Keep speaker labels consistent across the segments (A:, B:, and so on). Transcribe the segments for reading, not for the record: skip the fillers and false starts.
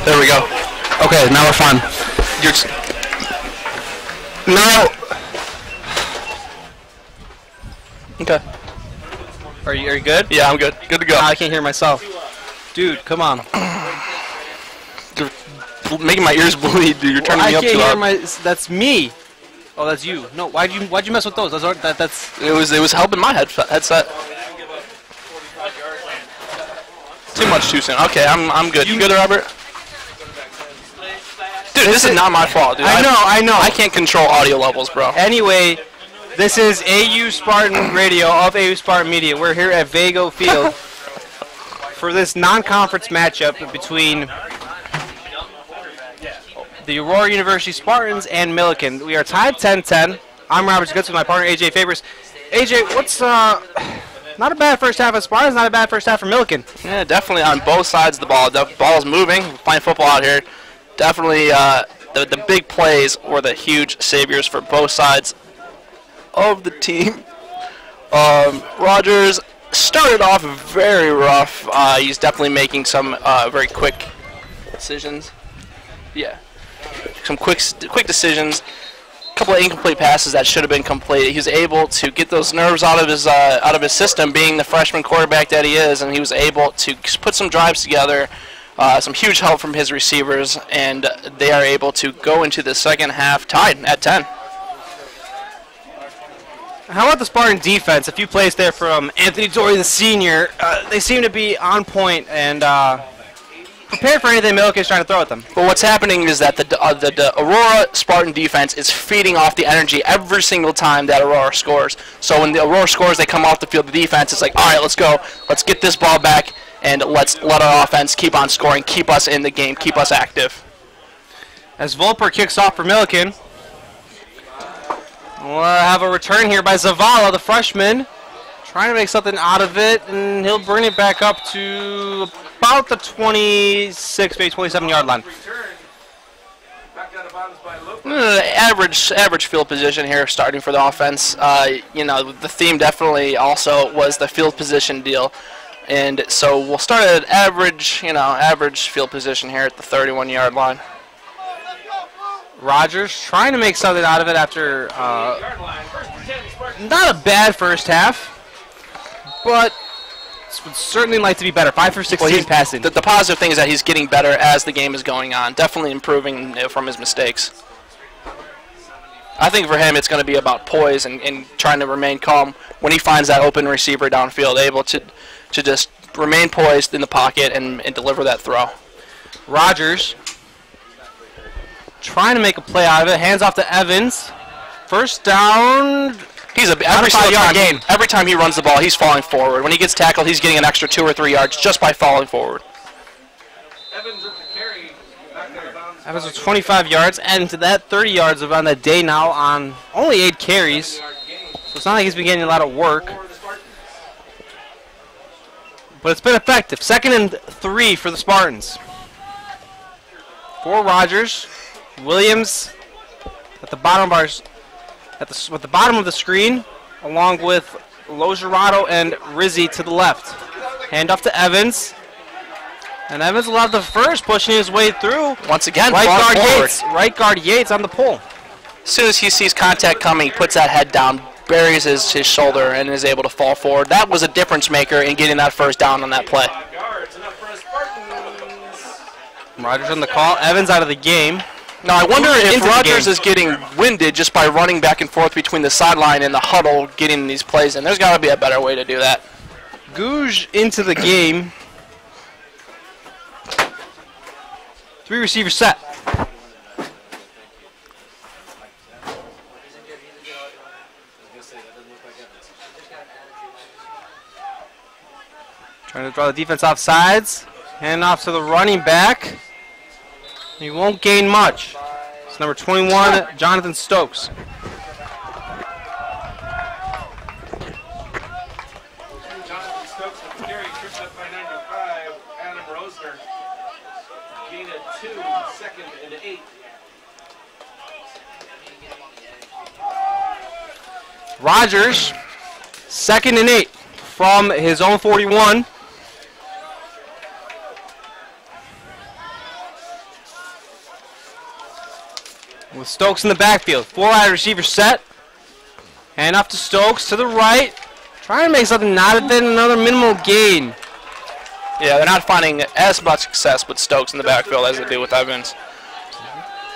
A: There we go. Okay, now we're fine. You're now. Okay.
B: Are you good?
A: Yeah, I'm good. Good to go.
B: I can't hear myself. Dude, come on.
A: You're making my ears bleed, dude. You're turning me up too loud.
B: That's me. Oh, that's you. No, why'd you mess with those? That's.
A: It was helping my headset. Too much too soon. Okay, I'm good. You good, Robert? Dude, this is not my fault, dude.
B: I know.
A: I can't control audio levels, bro.
B: Anyway, this is AU Spartan Radio of AU Spartan Media. We're here at Vago Field for this non-conference matchup between the Aurora University Spartans and Milliken. We are tied 10-10. I'm Robert Goods with my partner AJ Favors. AJ, what's not a bad first half of Spartans, not a bad first half for Milliken.
A: Yeah, definitely on both sides of the ball. The ball is moving. We're playing football out here. Definitely the big plays were the huge saviors for both sides of the team. Rogers started off very rough. He's definitely making some very quick decisions. Yeah, some quick decisions. A couple of incomplete passes that should have been completed. He was able to get those nerves out of his system, being the freshman quarterback that he is, and he was able to put some drives together. Some huge help from his receivers, and they are able to go into the second half tied at 10.
B: How about the Spartan defense? A few plays there from Anthony Dory, the senior. They seem to be on point and prepared for anything Milliken is trying to throw at them.
A: But what's happening is that the Aurora Spartan defense is feeding off the energy every single time that Aurora scores. So when the Aurora scores, they come off the field. The defense is like, all right, let's go. Let's get this ball back, and let's let our offense keep on scoring, keep us in the game, keep us active.
B: As Volper kicks off for Milliken, we'll have a return here by Zavala, the freshman, trying to make something out of it, and he'll bring it back up to about the 26, maybe 27-yard line. Average field position here, starting for the offense. You know, the theme definitely also was the field position deal. And so we'll start at average field position here at the 31-yard line. Rogers trying to make something out of it after not a bad first half, but would certainly like to be better. 5 for 16 passing.
A: The positive thing is that he's getting better as the game is going on, definitely improving from his mistakes. I think for him it's going to be about poise and trying to remain calm when he finds that open receiver downfield, able to just remain poised in the pocket and deliver that throw.
B: Rogers trying to make a play out of it. Hands off to Evans. First down.
A: He's every time he runs the ball, he's falling forward. When he gets tackled, he's getting an extra 2 or 3 yards just by falling forward.
B: Evans with 25 yards, and to that 30 yards on the day now on only 8 carries. So it's not like he's been getting a lot of work. But it's been effective. 2nd and 3 for the Spartans. For Rogers. Williams at the bottom of our at the bottom of the screen, along with Logerato and Rizzi to the left. Hand off to Evans. And Evans will have the first, pushing his way through.
A: Once again,
B: right guard Yates on the pull.
A: As soon as he sees contact coming, he puts that head down, buries his shoulder, and is able to fall forward. That was a difference maker in getting that first down on that play.
B: Rogers on the call. Evans out of the game.
A: Now, I wonder if Rogers is getting winded just by running back and forth between the sideline and the huddle, getting these plays in. There's got to be a better way to do that.
B: Gouge into the game. 3 receivers set. Trying to draw the defense off sides. Hand off to the running back. He won't gain much. It's number 21, Jonathan Stokes.
C: Jonathan Stokes with the carry, tripped up by 95, Adam Rosner. Gain of 2, 2nd and 8.
B: Rogers, 2nd and 8 from his own 41. with Stokes in the backfield. 4 wide receiver set. Hand off to Stokes to the right. Trying to make something out of it, another minimal gain.
A: Yeah, they're not finding as much success with Stokes in the backfield as they do with Evans.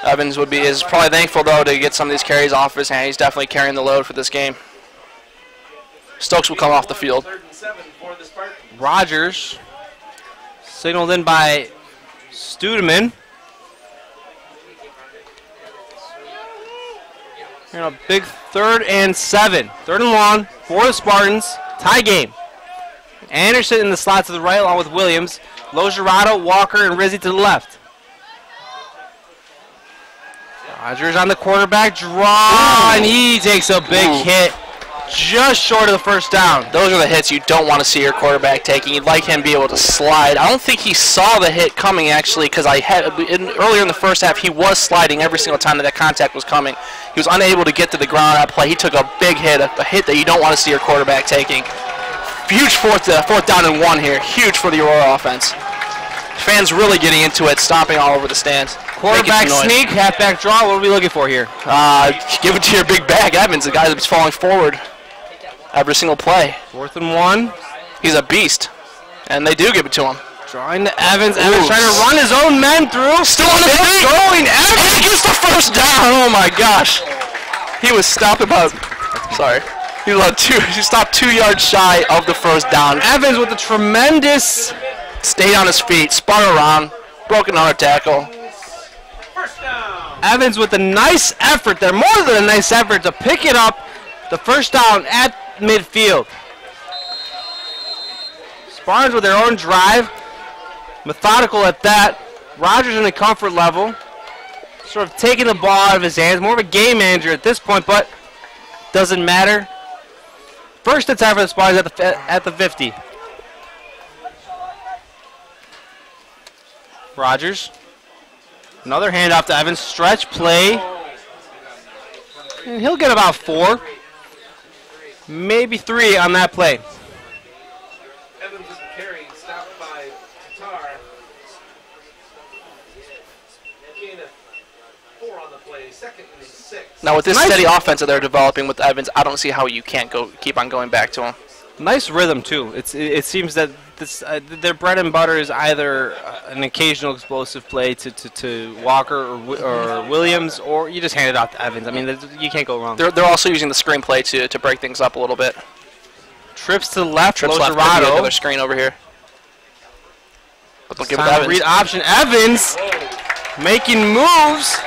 A: Evans is probably thankful, though, to get some of these carries off his hand. He's definitely carrying the load for this game. Stokes will come off the field.
B: Rogers, signaled in by Studeman. Here a big 3rd and 7. 3rd and long for the Spartans. Tie game. Anderson in the slot to the right along with Williams. Logerado, Walker, and Rizzi to the left. Rogers on the quarterback draw, and he takes a big hit just short of the first down.
A: Those are the hits you don't want to see your quarterback taking. You'd like him to be able to slide. I don't think he saw the hit coming, actually, because earlier in the first half, he was sliding every single time that contact was coming. He was unable to get to the ground on that play. He took a big hit, a hit that you don't want to see your quarterback taking. Huge fourth down and 1 here. Huge for the Aurora offense. Fans really getting into it, stomping all over the stands.
B: Quarterback sneak, halfback draw. What are we looking for here?
A: Give it to your big bag, Evans, the guy that's falling forward every single play.
B: 4th and 1.
A: He's a beast, and they do give it to him.
B: Drawing to Evans. Evans trying to run his own men through.
A: Still on his feet.
B: Going. Evans
A: gets the first down. Oh my gosh. He was stopped about. Sorry. He stopped 2 yards shy of the first down.
B: Evans with a tremendous.
A: Stayed on his feet, spun around, broke another tackle.
C: First down.
B: Evans with a nice effort there, more than a nice effort to pick it up. The first down at midfield. Spartans with their own drive. Methodical at that. Rogers in the comfort level. Sort of taking the ball out of his hands. More of a game manager at this point, but doesn't matter. First attack for the Spartans at the 50. Rogers. Another handoff to Evans. Stretch play. And he'll get about 4. Maybe 3 on that play.
C: Evans with the carry, stopped by Tatar. Gain of 4 on the play, 2nd and 6.
A: Now with this steady offense that they're developing with Evans, I don't see how you can't keep on going back to him.
B: Nice rhythm too. It seems that their bread and butter is either an occasional explosive play to Walker or Williams, or you just hand it off to Evans. I mean, you can't go wrong.
A: They're also using the screen play to break things up a little bit.
B: Trips to the left.
A: Trips left. Another screen over here. But they'll give it to Evans.
B: Read option. Evans making moves.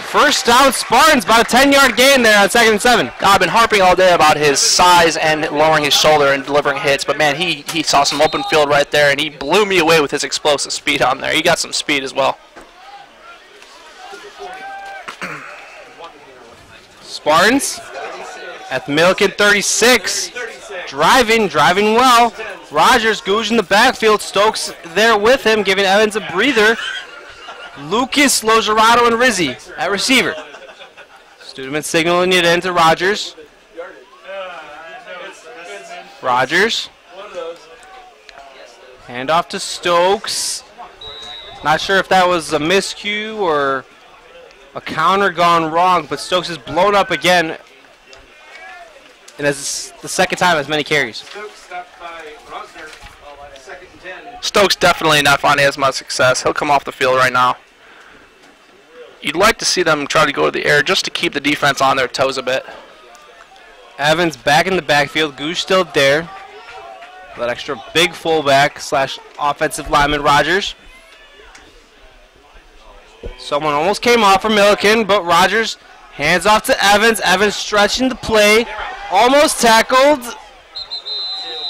B: First down, Spartans, about a 10-yard gain there on 2nd and 7.
A: I've been harping all day about his size and lowering his shoulder and delivering hits, but man, he saw some open field right there, and he blew me away with his explosive speed on there. He got some speed as well.
B: Spartans at the Milliken 36. Driving well. Rogers goes in the backfield. Stokes there with him, giving Evans a breather. Lucas, Logerado, and Rizzi at receiver. Studeman signaling it into Rogers. Rogers. Handoff to Stokes. Not sure if that was a miscue or a counter gone wrong, but Stokes is blown up again. And that's the 2nd time as many carries.
A: Stokes definitely not finding as much success. He'll come off the field right now. You'd like to see them try to go to the air just to keep the defense on their toes a bit.
B: Evans back in the backfield. Goose still there. That extra big fullback / offensive lineman Rogers. Someone almost came off for Milliken, but Rogers hands off to Evans. Evans stretching the play. Almost tackled.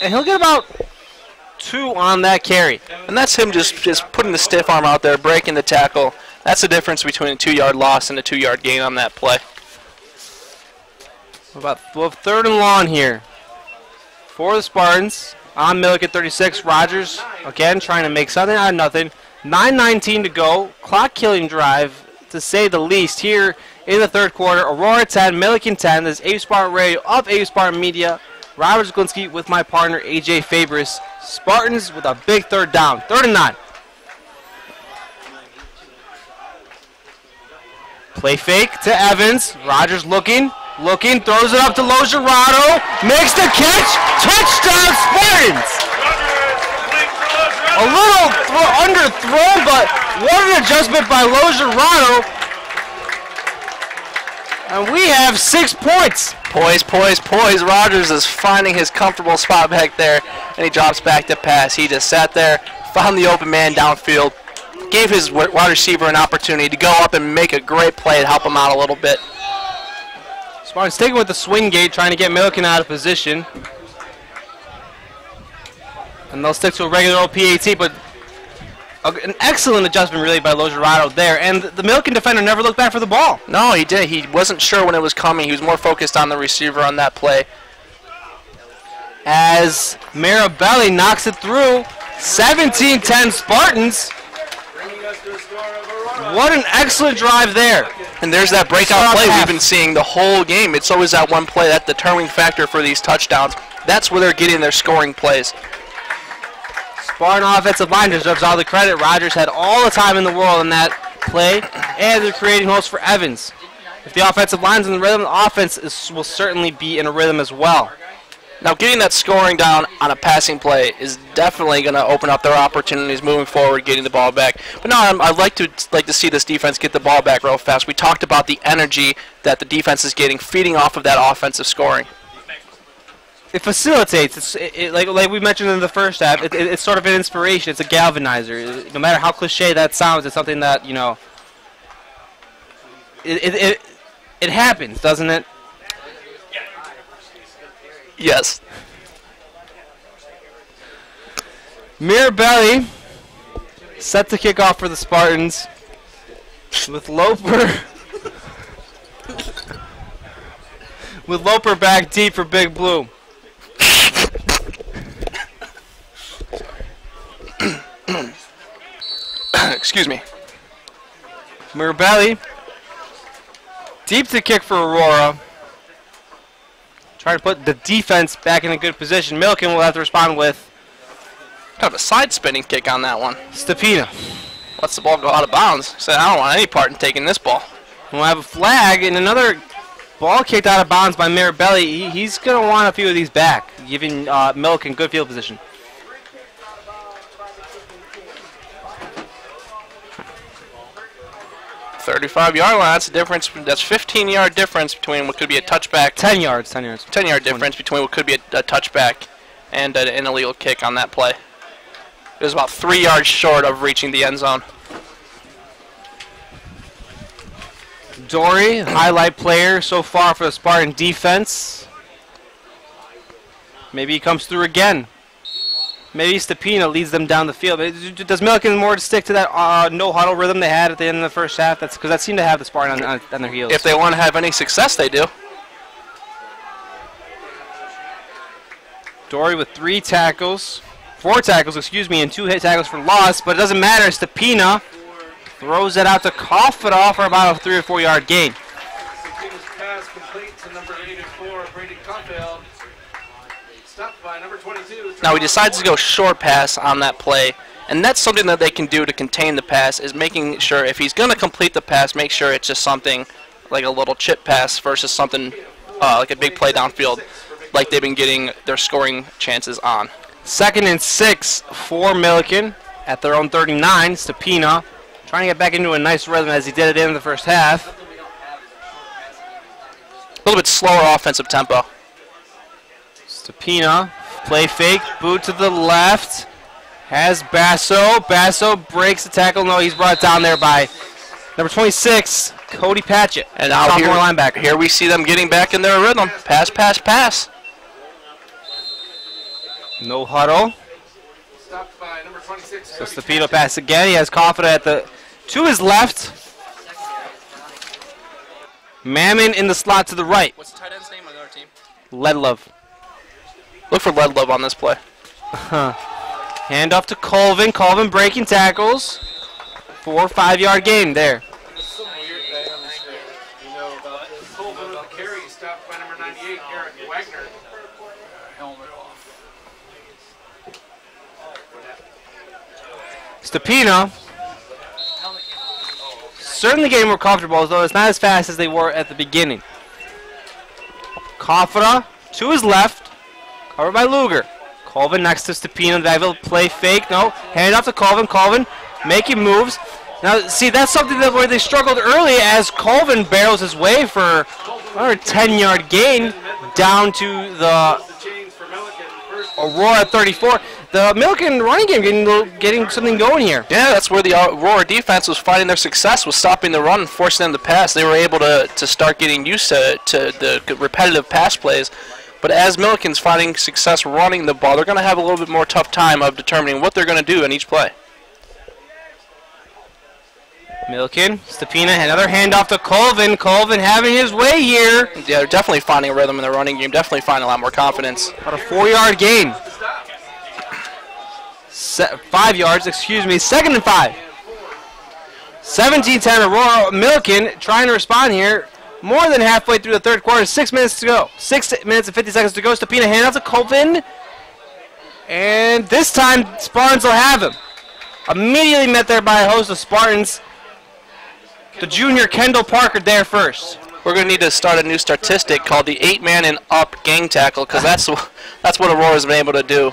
B: And he'll get about 2 on that carry.
A: And that's him just putting the stiff arm out there, breaking the tackle. That's the difference between a 2-yard loss and a 2-yard gain on that play.
B: About 3rd and long here for the Spartans. On Milliken 36, Rogers again trying to make something out of nothing. 9:19 to go. Clock-killing drive, to say the least, here in the 3rd quarter. Aurora 10, Milliken 10. This is A-Spartan Radio of A-Spartan Media. Robert Zaglinski with my partner, AJ Fabris. Spartans with a big 3rd down. 3rd and 9. Play fake to Evans. Rogers looking, throws it up to Logerado. Makes the catch. Touchdown, Spartans! A little underthrown, but what an adjustment by Logerado. And we have 6 points.
A: Poise. Rogers is finding his comfortable spot back there, and he drops back to pass. He just sat there, found the open man downfield, gave his wide receiver an opportunity to go up and make a great play to help him out a little bit.
B: Spartan sticking with the swing gate, trying to get Milliken out of position. And they'll stick to a regular old PAT, but an excellent adjustment really by Logerado there. And the Milliken defender never looked back for the ball.
A: No, he did. He wasn't sure when it was coming. He was more focused on the receiver on that play.
B: As Marabelli knocks it through, 17-10 Spartans. What an excellent drive there.
A: And there's that breakout play we've been seeing the whole game. It's always that one play, that determining factor for these touchdowns. That's where they're getting their scoring plays.
B: Spartan offensive line deserves all the credit. Rogers had all the time in the world in that play, and they're creating holes for Evans. If the offensive line's in the rhythm, the offense will certainly be in a rhythm as well.
A: Now, getting that scoring down on a passing play is definitely going to open up their opportunities moving forward, getting the ball back. But no, I'd like to see this defense get the ball back real fast. We talked about the energy that the defense is getting, feeding off of that offensive scoring.
B: It facilitates. Like we mentioned in the first half, it's sort of an inspiration. It's a galvanizer. No matter how cliche that sounds, it's something that, you know, it happens, doesn't it?
A: Yes.
B: Mirabelli set to kick off for the Spartans with Loper. With Loper back deep for Big Blue.
A: Excuse me.
B: Mirabelli deep to kick for Aurora. Trying to put the defense back in a good position. Milliken will have to respond with
A: Kind of a side spinning kick on that one.
B: Stepina.
A: Lets the ball go out of bounds. Said, I don't want any part in taking this ball.
B: We'll have a flag and another ball kicked out of bounds by Mirabelli. He's going to want a few of these back, giving Milliken good field position.
A: .35-yard line, that's the difference. That's 15-yard difference between what could be a touchback.
B: 10 yards, 10 yards.
A: 10-yard difference between what could be a touchback and an illegal kick on that play. It was about 3 yards short of reaching the end zone.
B: Dory, highlight player so far for the Spartan defense. Maybe he comes through again. Maybe Stepina leads them down the field. Does Milliken more to stick to that no-huddle rhythm they had at the end of the first half? That's because that seemed to have the Spartan on their heels.
A: If they want to have any success, they do.
B: Dory with 4 tackles, and 2 hit tackles for loss, but it doesn't matter. Stepina throws it out to cough it off for about a 3 or 4 yard gain.
C: Stepina's pass complete to number 84, Brady Caulfield. Stopped by number 22.
A: Now he decides to go short pass on that play, and that's something that they can do to contain the pass, is making sure if he's going to complete the pass, make sure it's just something like a little chip pass versus something like a big play downfield like they've been getting their scoring chances on.
B: 2nd and 6 for Milliken at their own 39. Stepina trying to get back into a nice rhythm as he did at the end of the first half.
A: A little bit slower offensive tempo.
B: Stepina, play fake, boot to the left. Has Basso. Basso breaks the tackle. No, he's brought down there by number 26, Cody Patchett.
A: And now
B: linebacker.
A: Here we see them getting back in their rhythm. Pass, pass, pass.
B: No huddle.
C: Stopped by number 26.
B: So Stepina pass again. He has confidence to his left. Mammon in the slot to the right.
A: What's the tight end's name on the other team?
B: Ledlove.
A: Look for Ledlove on this play.
B: Hand off to Colvin. Colvin breaking tackles. 4 or 5 yard gain there.
C: Some weird thing on the screen. You know about Colvin with the carry. Stopped by number 98, Eric Wagner. Helmet off.
B: Stepina certainly getting more comfortable, although it's not as fast as they were at the beginning. Kafra to his left, covered by Luger. Colvin next to Stepino. That play fake. No, hand off to Colvin. Colvin making moves. Now, see, that's something that where they struggled early as Colvin barrels his way for a 10-yard gain down to the Aurora 34. The Milliken running game getting something going here.
A: Yeah, that's where the Aurora defense was finding their success, was stopping the run and forcing them to pass. They were able to start getting used to the repetitive pass plays. But as Milliken's finding success running the ball, they're going to have a little bit more tough time of determining what they're going to do in each play.
B: Milliken, Stepina, another handoff to Colvin. Colvin having his way here.
A: Yeah, they're definitely finding a rhythm in the running game, definitely finding a lot more confidence.
B: About a 4-yard gain. 5 yards, excuse me, 2nd and 5. 17-10 Aurora. Milliken trying to respond here. More than halfway through the third quarter, 6 minutes to go. 6 minutes and 50 seconds to go. Stepina handoff to Colvin. And this time, Spartans will have him. Immediately met there by a host of Spartans. The junior Kendall Parker there first.
A: We're going to need to start a new statistic called the 8-man and up gang tackle, because that's what Aurora's been able to do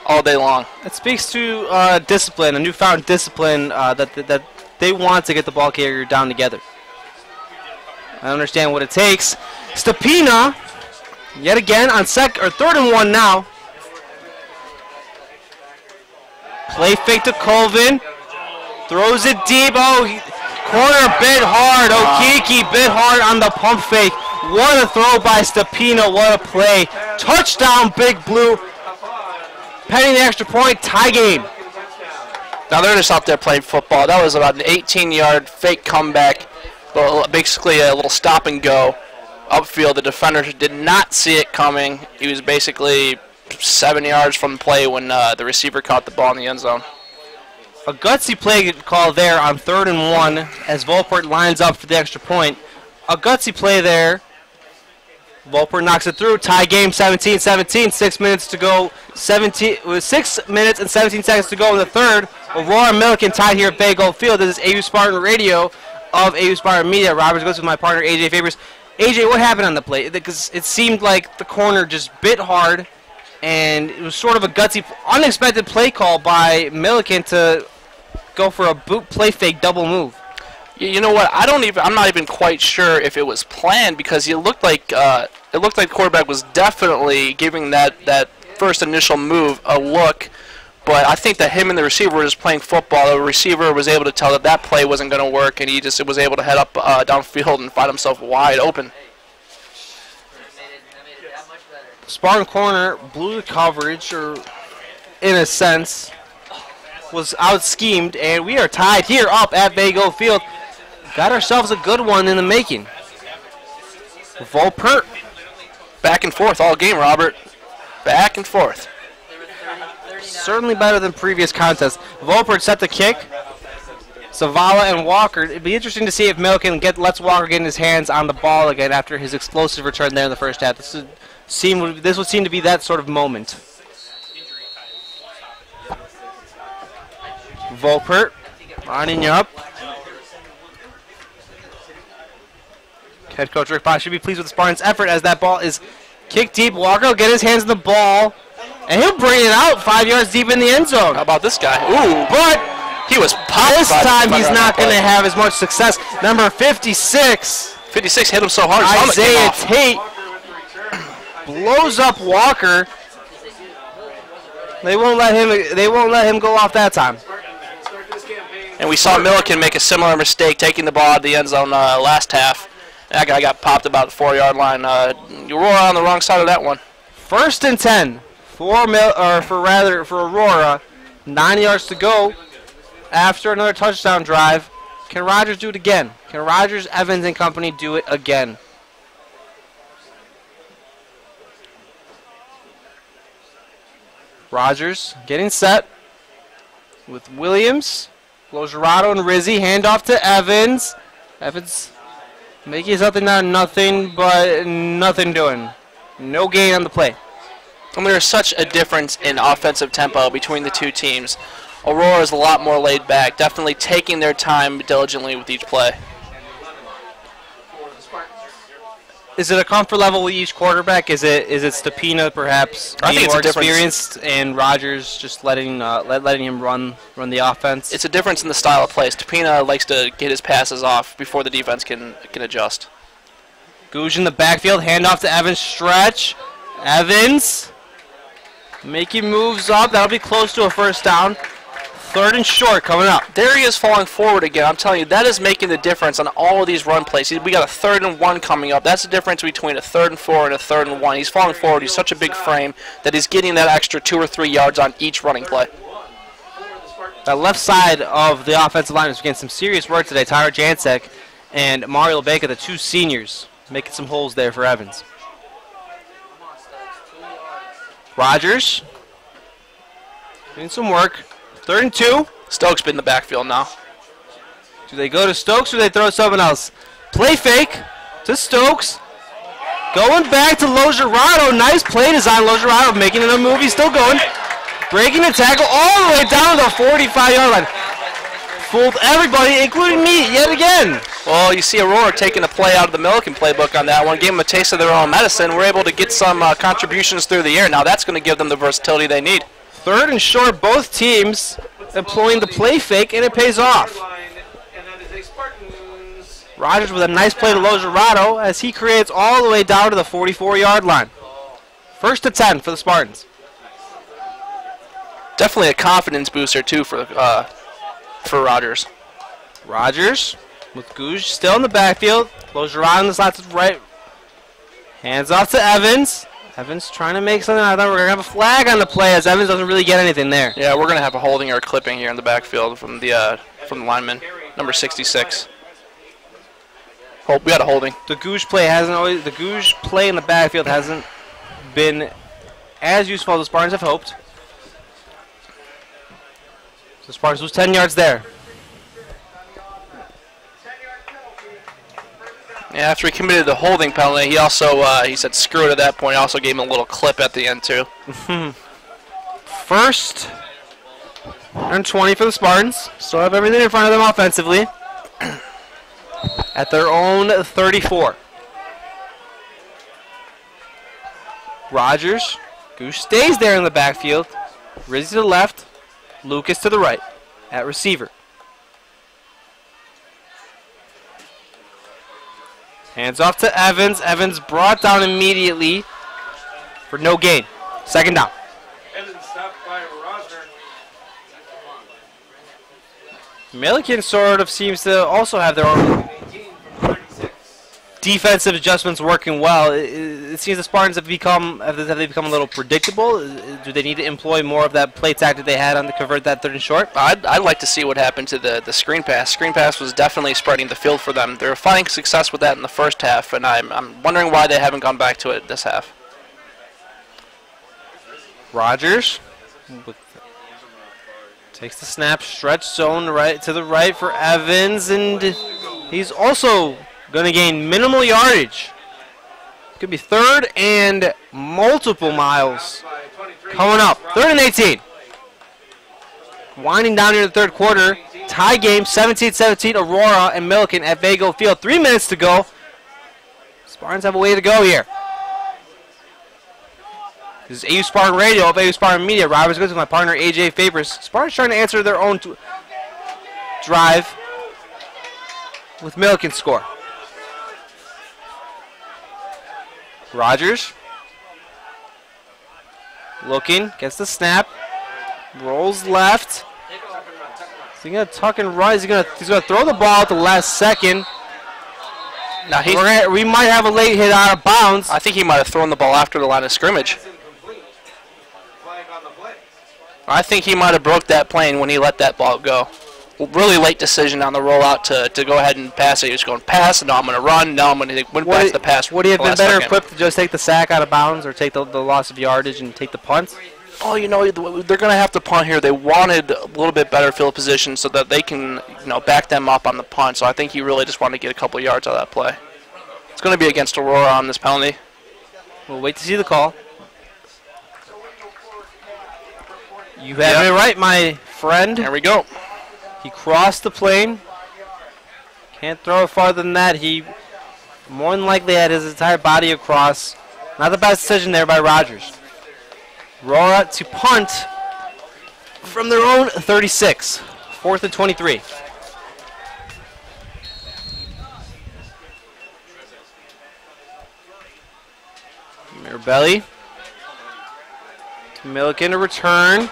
A: all day long.
B: It speaks to discipline, a newfound discipline that they want to get the ball carrier down together. I understand what it takes. Stepina, yet again on 3rd and 1 now. Play fake to Colvin. Throws it deep. Corner bit hard. Okiki bit hard on the pump fake. What a throw by Stepina. What a play. Touchdown, Big Blue. Penning the extra point. Tie game.
A: Now they're just out there playing football. That was about an 18-yard fake comeback. But basically a little stop and go upfield. The defender did not see it coming. He was basically 7 yards from the play when the receiver caught the ball in the end zone.
B: A gutsy play call there on 3rd and 1 as Volport lines up for the extra point. A gutsy play there. Volport knocks it through. Tie game 17-17. 6 minutes to go. 6 minutes and 17 seconds to go in the third. Aurora Milliken tied here at Bay Gold Field. This is AU Spartan Radio of AU Spartan Media. Roberts goes with my partner AJ Favors. AJ, what happened on the play? Because it seemed like the corner just bit hard, and it was sort of a gutsy, unexpected play call by Milliken to go for a boot play fake double move.
A: You know what? I'm not even quite sure if it was planned, because it looked like the quarterback was definitely giving that first initial move a look. But I think that him and the receiver were just playing football. The receiver was able to tell that play wasn't going to work, and he just was able to head up downfield and find himself wide open.
B: Spartan corner blew the coverage, or in a sense, was out-schemed, and we are tied here up at Bay Gold Field. Got ourselves a good one in the making. Volpert.
A: Back and forth all game, Robert. Back and forth.
B: Certainly better than previous contests. Volpert set the kick. Zavala and Walker. It'd be interesting to see if Milliken lets Walker get his hands on the ball again after his explosive return there in the first half. This would seem to be that sort of moment. Volpert lining up. Head coach Rick Bosch should be pleased with the Spartans' effort as that ball is kicked deep. Walker will get his hands on the ball, and he'll bring it out 5 yards deep in the end zone.
A: How about this guy? Ooh,
B: but
A: he was popped.
B: This time he's not going to have as much success. Number 56.
A: 56 hit him so hard.
B: Isaiah Tate blows up Walker. They won't let him go off that time.
A: And we saw Milliken make a similar mistake, taking the ball out of the end zone last half. That guy got popped about the 4-yard line. You roll on the wrong side of that one.
B: 1st and 10 for Aurora. 9 yards to go after another touchdown drive. Can Rogers do it again? Can Rogers, Evans, and company do it again? Rogers getting set with Williams, Lozerato, and Rizzi. Handoff to Evans. Evans making something out of nothing, but nothing doing. No gain on the play.
A: And there's such a difference in offensive tempo between the two teams. Aurora is a lot more laid back, definitely taking their time diligently with each play.
B: Is it a comfort level with each quarterback? Is it Stepina perhaps
A: I think
B: being
A: it's
B: more
A: a difference.
B: experienced and Rogers just letting him run the offense?
A: It's a difference in the style of play. Stepina likes to get his passes off before the defense can adjust.
B: Gouge in the backfield, handoff to Evans, stretch. Evans making moves up. That'll be close to a first down. 3rd and short coming up.
A: There he is falling forward again. I'm telling you, that is making the difference on all of these run plays. We got a 3rd and 1 coming up. That's the difference between a 3rd and 4 and a 3rd and 1. He's falling forward. He's such a big frame that he's getting that extra 2 or 3 yards on each running play.
B: That left side of the offensive line is getting some serious work today. Tyler Jancek and Mario Lebeka, the 2 seniors, making some holes there for Evans. Rogers doing some work. 3rd and 2.
A: Stokes been in the backfield now.
B: Do they go to Stokes or do they throw someone else? Play fake to Stokes. Going back to Logerado. Nice play design. Logerado making it a move. He's still going. Breaking the tackle all the way down to the 45-yard line. Fooled everybody, including me, yet again.
A: Well, you see Aurora taking a play out of the Milliken playbook on that one. Gave them a taste of their own medicine. We're able to get some contributions through the air. Now that's going to give them the versatility they need.
B: 3rd and short, both teams employing the play fake, and it pays off. Rogers with a nice play to Logerado as he creates all the way down to the 44-yard line. 1st and 10 for the Spartans.
A: Definitely a confidence booster, too, for Rogers.
B: Rogers with Gouge still in the backfield. Logerado in the slot to the right. Hands off to Evans. Evans trying to make something. I thought we were going to have a flag on the play as Evans doesn't really get anything there.
A: Yeah, we're going to have a holding or a clipping here in the backfield from the lineman, number 66. Oh, we got a holding.
B: The Gouge play in the backfield hasn't been as useful as the Spartans have hoped. So the Spartans lose 10 yards there.
A: Yeah, after he committed the holding penalty, he also he said screw it at that point. He also gave him a little clip at the end too.
B: 1st and 20 for the Spartans. Still have everything in front of them offensively. At their own 34. Rogers. Goose stays there in the backfield. Rizzi to the left. Lucas to the right. At receiver. Hands off to Evans. Evans brought down immediately for no gain. 2nd down.
C: Evans stopped by Rosner.
B: Milliken sort of seems to also have their own defensive adjustments working well. It seems the Spartans have they become a little predictable? Do they need to employ more of that play tactic they had on to convert that 3rd and short?
A: I'd like to see what happened to the screen pass. Screen pass was definitely spreading the field for them. They were finding success with that in the first half, and I'm wondering why they haven't gone back to it this half.
B: Rogers takes the snap, stretch zone right to the right for Evans, and he's also going to gain minimal yardage. Could be 3rd and multiple miles coming up. 3rd and 18. Winding down here in the 3rd quarter. Tie game, 17-17. Aurora and Milliken at Vago Field. 3 minutes to go. Spartans have a way to go here. This is AU Spartan Radio of AU Spartan Media. Roberts goes with my partner AJ Favors. Spartans trying to answer their own drive with Milliken score. Rogers looking, gets the snap, rolls left. Is he going to tuck and run? He's going to throw the ball at the last second.
A: Now
B: we might have a late hit out of bounds.
A: I think he might have thrown the ball after the line of scrimmage. I think he might have broke that plane when he let that ball go. Really late decision on the rollout to go ahead and pass it. He was going pass, and now I'm going to run. Now I'm going to win past the pass.
B: Would he have been better equipped to just take the sack out of bounds or take the loss of yardage and take the punt?
A: Oh, you know, they're going to have to punt here. They wanted a little bit better field position so that they can, back them up on the punt. So I think he really just wanted to get a couple yards out of that play. It's going to be against Aurora on this penalty.
B: We'll wait to see the call. You have it right, my friend.
A: There we go.
B: He crossed the plane. Can't throw it farther than that. He more than likely had his entire body across. Not the best decision there by Rogers. Aurora to punt from their own 36. 4th and 23. Mirabelli. To Milliken to return.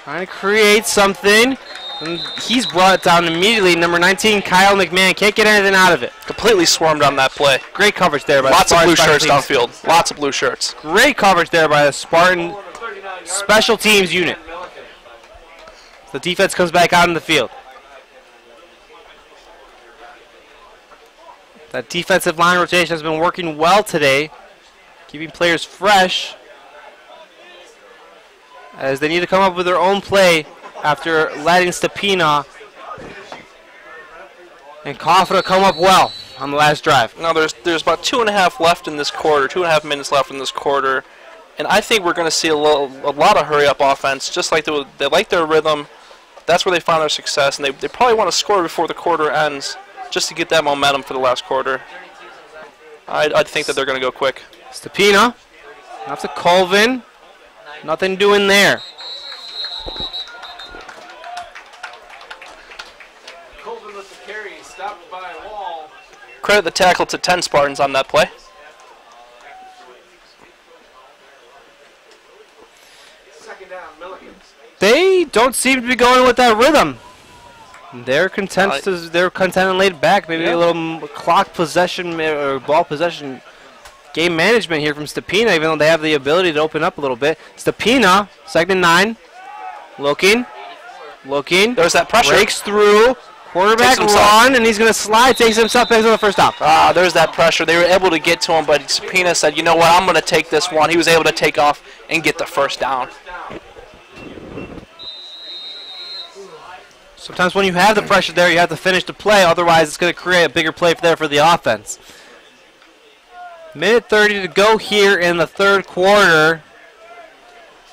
B: Trying to create something. And he's brought down immediately. Number 19, Kyle McMahon. Can't get anything out of it.
A: Completely swarmed on that play.
B: Great coverage there by
A: Lots
B: the
A: of blue
B: Spartan
A: shirts
B: special teams.
A: downfield. Lots of blue shirts.
B: Great coverage there by the Spartan special teams unit. The defense comes back out in the field. That defensive line rotation has been working well today, keeping players fresh as they need to come up with their own play after letting Stepina and Kofra come up well on the last drive.
A: Now there's about 2.5 left in this quarter, 2.5 minutes left in this quarter, and I think we're going to see a lot of hurry-up offense. Just like they like their rhythm, that's where they find their success, and they probably want to score before the quarter ends, just to get that momentum for the last quarter. I think that they're going to go quick.
B: Stepina, off to Colvin, nothing doing there.
C: Colvin with the carry, stopped by Wall.
A: Credit the tackle to 10 Spartans on that play.
C: Second down, Milliken.
B: They don't seem to be going with that rhythm. They're content and laid back. Maybe a little clock possession or ball possession game management here from Stepina, even though they have the ability to open up a little bit. Stepina, 2nd and 9. Looking.
A: There's that pressure.
B: Breaks through. Quarterback run, and he's going to slide. Takes himself, pays on the first stop.
A: There's that pressure. They were able to get to him, but Stepina said, you know what, I'm going to take this one. He was able to take off and get the first down.
B: Sometimes when you have the pressure there, you have to finish the play. Otherwise, it's going to create a bigger play there for the offense. Minute 30 to go here in the third quarter.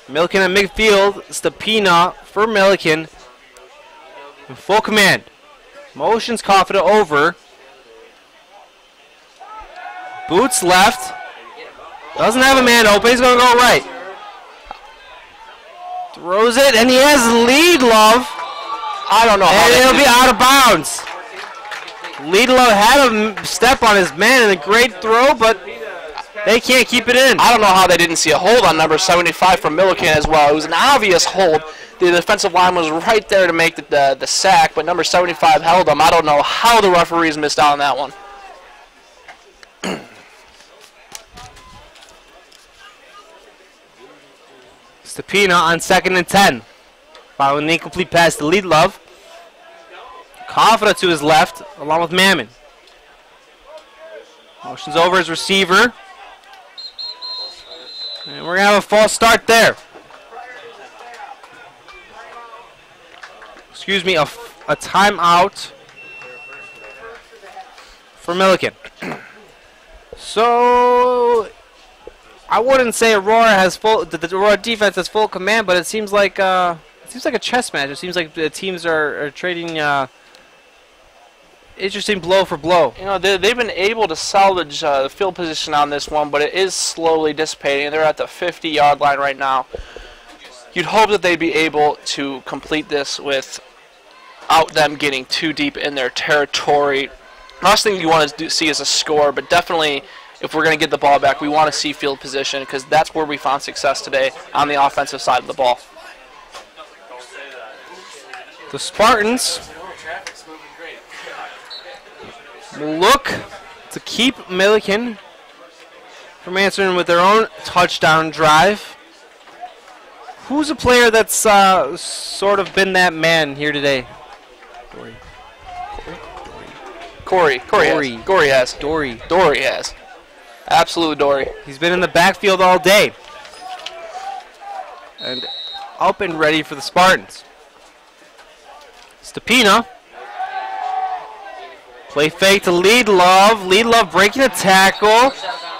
B: Milliken at midfield. Stepina for Milliken. In full command. Motions Kofita over. Boots left. Doesn't have a man open. He's going to go right. Throws it, and he has lead love.
A: I don't know how
B: and it'll be out of bounds. Lidlow had a step on his man and a great throw, but they can't keep it in.
A: I don't know how they didn't see a hold on number 75 from Milliken as well. It was an obvious hold. The defensive line was right there to make the sack, but number 75 held him. I don't know how the referees missed out on that one.
B: Stepina on 2nd and 10. Following the incomplete pass to Lidlov. Kofra to his left, along with Mammon. Motions over his receiver. And we're going to have a false start there. Excuse me, a timeout for Milliken. So, I wouldn't say Aurora has the Aurora defense has full command, but it seems like a chess match. It seems like the teams are trading interesting blow for blow.
A: You know, they've been able to salvage the field position on this one, but it is slowly dissipating. They're at the 50-yard line right now. You'd hope that they'd be able to complete this without them getting too deep in their territory. Last thing you want to see is a score, but definitely if we're going to get the ball back, we want to see field position because that's where we found success today on the offensive side of the ball.
B: The Spartans look to keep Milliken from answering with their own touchdown drive. Who's a player that's sort of been that man here today?
A: Corey has. Dory has. Absolutely Dory.
B: He's been in the backfield all day. And up and ready for the Spartans. Stepina. Play fake to Lidlov. Lidlov breaking a tackle.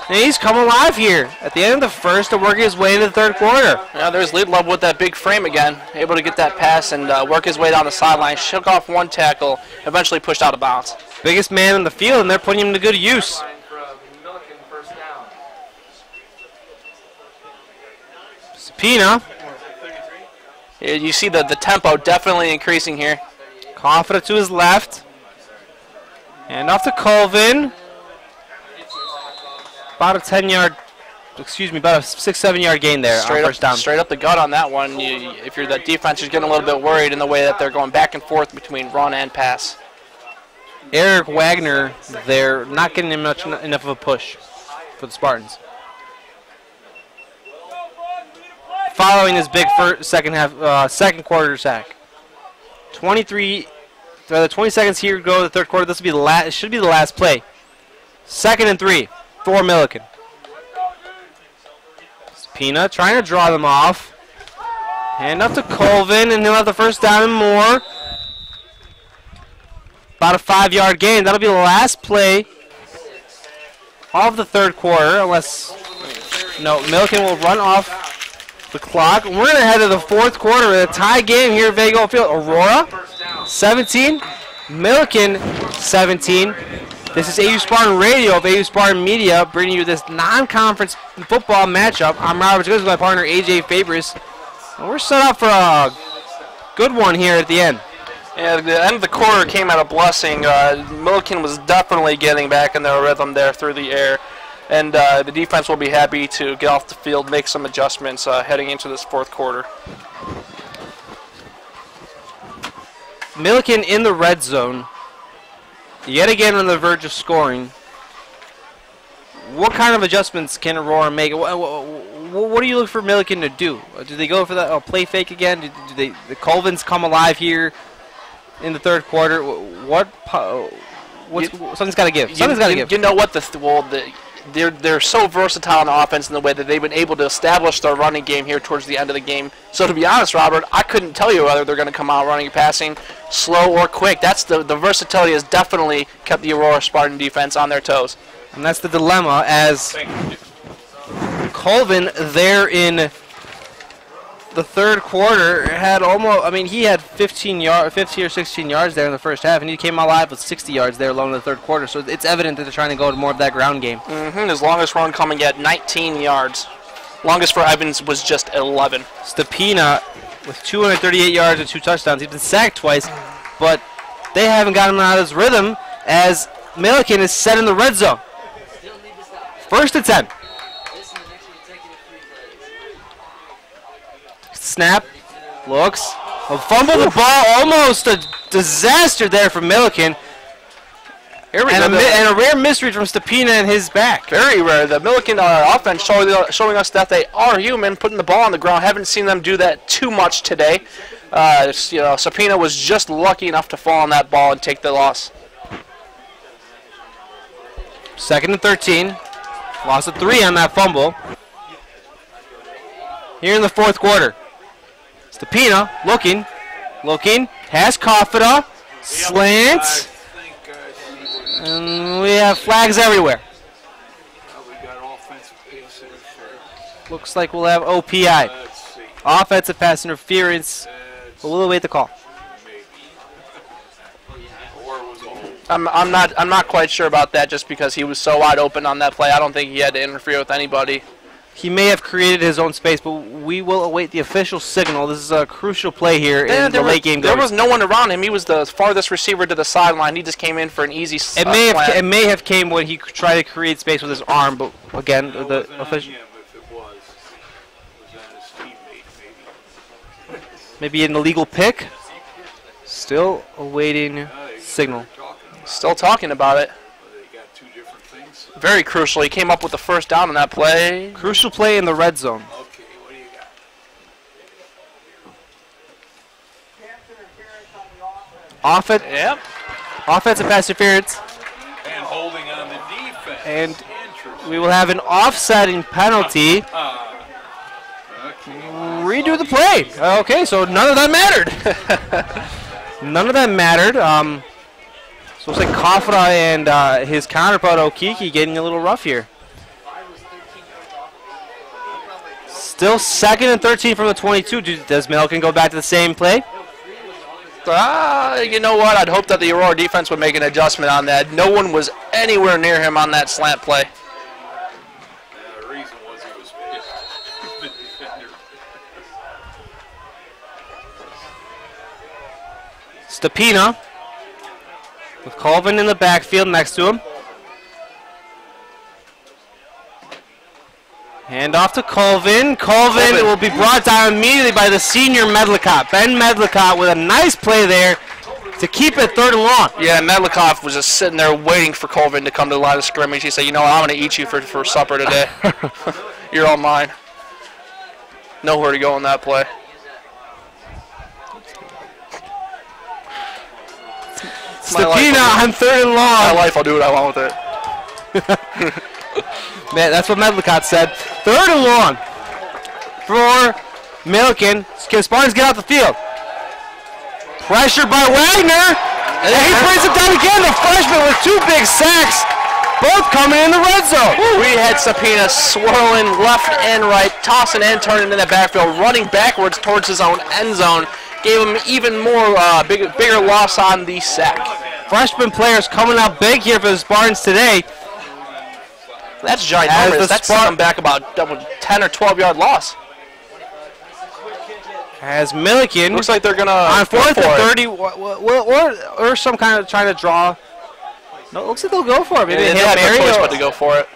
B: And he's come alive here at the end of the first to work his way into the third quarter.
A: Yeah, there's Lead Love with that big frame again, able to get that pass and work his way down the sideline, shook off one tackle, eventually pushed out of bounds.
B: Biggest man in the field, and they're putting him to good use.
C: Milliken, first down.
B: Sapina.
A: Yeah, you see the tempo definitely increasing here.
B: Confident to his left. And off to Colvin. About a 10-yard, about a 6-7 yard gain there on first down.
A: Straight up the gut on that one. If you're the defense, you're getting a little bit worried in the way that they're going back and forth between run and pass.
B: Eric Wagner, they're not getting him enough of a push for the Spartans. Following his big second quarter sack. 20 seconds here to go to the third quarter. This will be the last. It should be the last play. 2nd and 3 for Milliken. Pina trying to draw them off. Hand up to Colvin, and he'll have the first down and more. About a 5-yard gain. That'll be the last play of the third quarter, unless Milliken will run off the clock. We're going to head to the fourth quarter with a tie game here at Vago Field. Aurora 17, Milliken 17. This is AU Spartan Radio of AU Spartan Media, bringing you this non-conference football matchup. I'm Robert Jacobs with my partner AJ Fabris. And we're set up for a good one here at the end.
A: Yeah, the end of the quarter came at a blessing. Milliken was definitely getting back in their rhythm there through the air. And the defense will be happy to get off the field, make some adjustments heading into this fourth quarter.
B: Milliken in the red zone, yet again on the verge of scoring. What kind of adjustments can Aurora make? What do you look for Milliken to do? Do they go for that play fake again? Do the Colvins come alive here in the third quarter? Something's got to give. Something's got to give.
A: You know what? They're so versatile on offense in the way that they've been able to establish their running game here towards the end of the game. So to be honest, Robert, I couldn't tell you whether they're going to come out running and passing, slow or quick. That's the versatility has definitely kept the Aurora Spartan defense on their toes.
B: And that's the dilemma as Colvin there in the third quarter had he had 15 or 16 yards there in the first half, and he came alive with 60 yards there alone in the third quarter. So it's evident that they're trying to go to more of that ground game.
A: His longest run coming at 19 yards. Longest for Evans was just 11.
B: Stapina with 238 yards and 2 touchdowns. He's been sacked twice, but they haven't gotten him out of his rhythm as Milliken is set in the red zone. 1st and 10. Snap, looks, fumble the ball, almost a disaster there from Milliken. And a rare misread from Stapina and his back.
A: Very rare. The Milliken offense showing us that they are human, putting the ball on the ground. Haven't seen them do that too much today. Stapina was just lucky enough to fall on that ball and take the loss.
B: 2nd and 13. Loss of 3 on that fumble. Here in the fourth quarter. Stapina looking, has Kofita, slants, and we have flags everywhere. Looks like we'll have OPI, offensive pass interference, but we'll await the call.
A: I'm not quite sure about that just because he was so wide open on that play. I don't think he had to interfere with anybody.
B: He may have created his own space, but we will await the official signal. This is a crucial play here in the late game.
A: There was no one around him. He was the farthest receiver to the sideline. He just came in for an easy
B: It may have came when he tried to create space with his arm, but again, the official. Maybe an illegal pick. Still awaiting signal.
A: Still talking about it. Very crucial. He came up with the first down on that play.
B: Crucial play in the red zone.
C: Okay, what do you got?
B: Offensive pass interference.
C: And holding on the defense.
B: And we will have an offsetting penalty. Redo the play. Okay, so none of that mattered. None of that mattered. So it's like Kofita and his counterpart Okiki getting a little rough here. Still 2nd and 13 from the 22. Does Milliken go back to the same play?
A: You know what? I'd hope that the Aurora defense would make an adjustment on that. No one was anywhere near him on that slant play.
C: The reason was he was the defender.
B: Stepina with Colvin in the backfield next to him. Hand off to Colvin. Colvin will be brought down immediately by the senior Medlicott. Ben Medlicott with a nice play there to keep it 3rd and long.
A: Yeah, Medlicott was just sitting there waiting for Colvin to come to the line of scrimmage. He said, you know what, I'm going to eat you for supper today. You're all mine. Nowhere to go in that play.
B: Stepina on 3rd and long.
A: My life, I'll do what I want with it.
B: Man, that's what Medlicott said. 3rd and long for Milliken. Can Spartans get out the field? Pressure by Wagner. And he brings it down again. The freshman with 2 big sacks. Both coming in the red zone.
A: We had Stepina swirling left and right, tossing and turning in the backfield, running backwards towards his own end zone. Gave him even more bigger loss on the sack.
B: Freshman players coming out big here for the Spartans today.
A: That's ginormous. That's come back about 10 or 12-yard loss.
B: As Milliken
A: looks like they're gonna
B: on 4th and 30, or some kind of trying to draw. No, it looks like they'll go for it. Maybe
A: they have no choice but to go for it.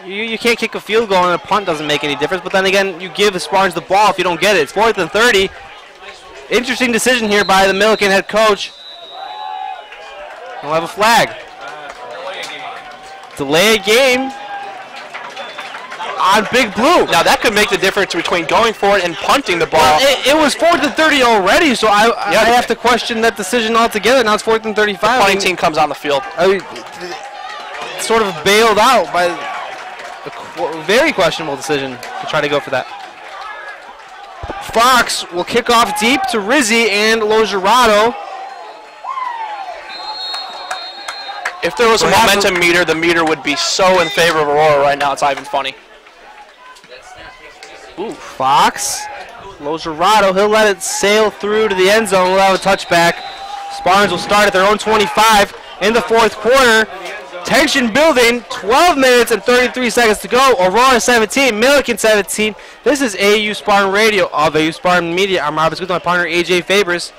B: You can't kick a field goal and a punt doesn't make any difference. But then again, you give the Spartans the ball if you don't get it. It's 4th and 30. Interesting decision here by the Milliken head coach. We'll have a flag. Delay a game on Big Blue.
A: Now that could make the difference between going for it and punting the ball.
B: Well, it was 4th and 30 already, so I have to question that decision altogether. Now it's 4th and 35.
A: The punting team comes on the field.
B: Sort of bailed out by a very questionable decision to try to go for that. Fox will kick off deep to Rizzi and Logerato.
A: If there was a momentum meter, the meter would be so in favor of Aurora right now, it's not even funny.
B: Ooh, Fox, Logerato, he'll let it sail through to the end zone. We'll have a touchback. Spartans will start at their own 25 in the 4th quarter. Tension building, 12 minutes and 33 seconds to go. Aurora 17, Milliken 17. This is AU Spartan Radio of AU Spartan Media. I'm Robert with my partner AJ Fabers.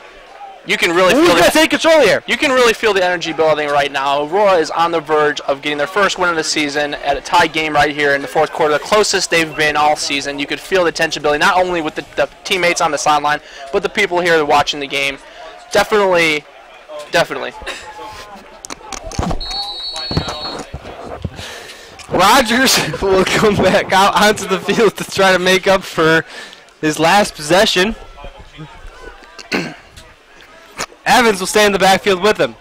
A: You can really
B: take control here.
A: You can really feel the energy building right now. Aurora is on the verge of getting their first win of the season at a tie game right here in the 4th quarter, the closest they've been all season. You could feel the tension building, not only with the teammates on the sideline, but the people here watching the game. Definitely.
B: Rogers will come back out onto the field to try to make up for his last possession. Evans will stay in the backfield with him.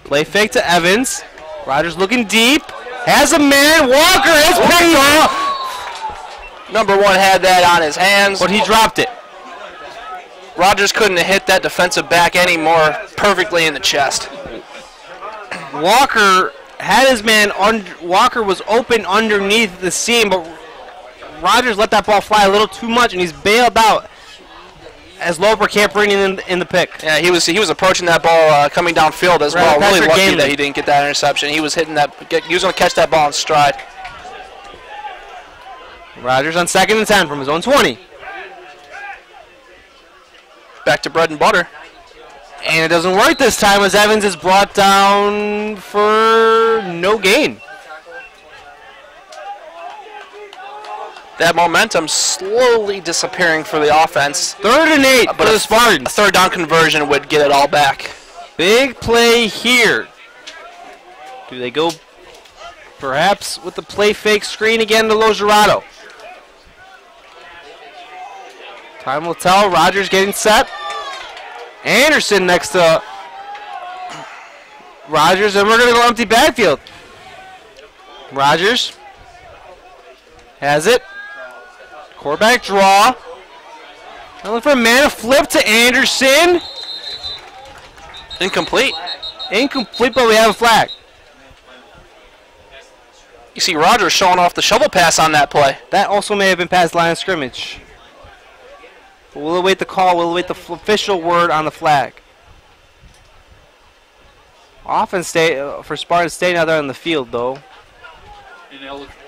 B: Play fake to Evans. Rogers looking deep. Has a man. Walker is picked off.
A: Number 1 had that on his hands.
B: But he dropped it.
A: Rogers couldn't have hit that defensive back any more perfectly in the chest.
B: Walker had his man. Walker was open underneath the seam, but Rogers let that ball fly a little too much, and he's bailed out as Loper can't bring it in the pick.
A: Yeah, he was approaching that ball coming downfield as well. Really lucky that he didn't get that interception. He was hitting that. He was going to catch that ball in stride.
B: Rogers on 2nd and 10 from his own 20.
A: Back to bread and butter.
B: And it doesn't work this time as Evans is brought down for no gain.
A: That momentum slowly disappearing for the offense.
B: 3rd and 8 for the Spartans.
A: A 3rd down conversion would get it all back.
B: Big play here. Do they go perhaps with the play fake screen again to Logerato? Time will tell. Rogers getting set. Anderson next to Rogers, and we're going to go empty backfield. Rogers has it. Quarterback draw. Looking for a man, a flip to Anderson.
A: Incomplete.
B: Incomplete, but we have a flag.
A: You see Rogers showing off the shovel pass on that play.
B: That also may have been past line of scrimmage. But we'll await the call. We'll await the official word on the flag. Offense for Spartan staying out there on the field, though.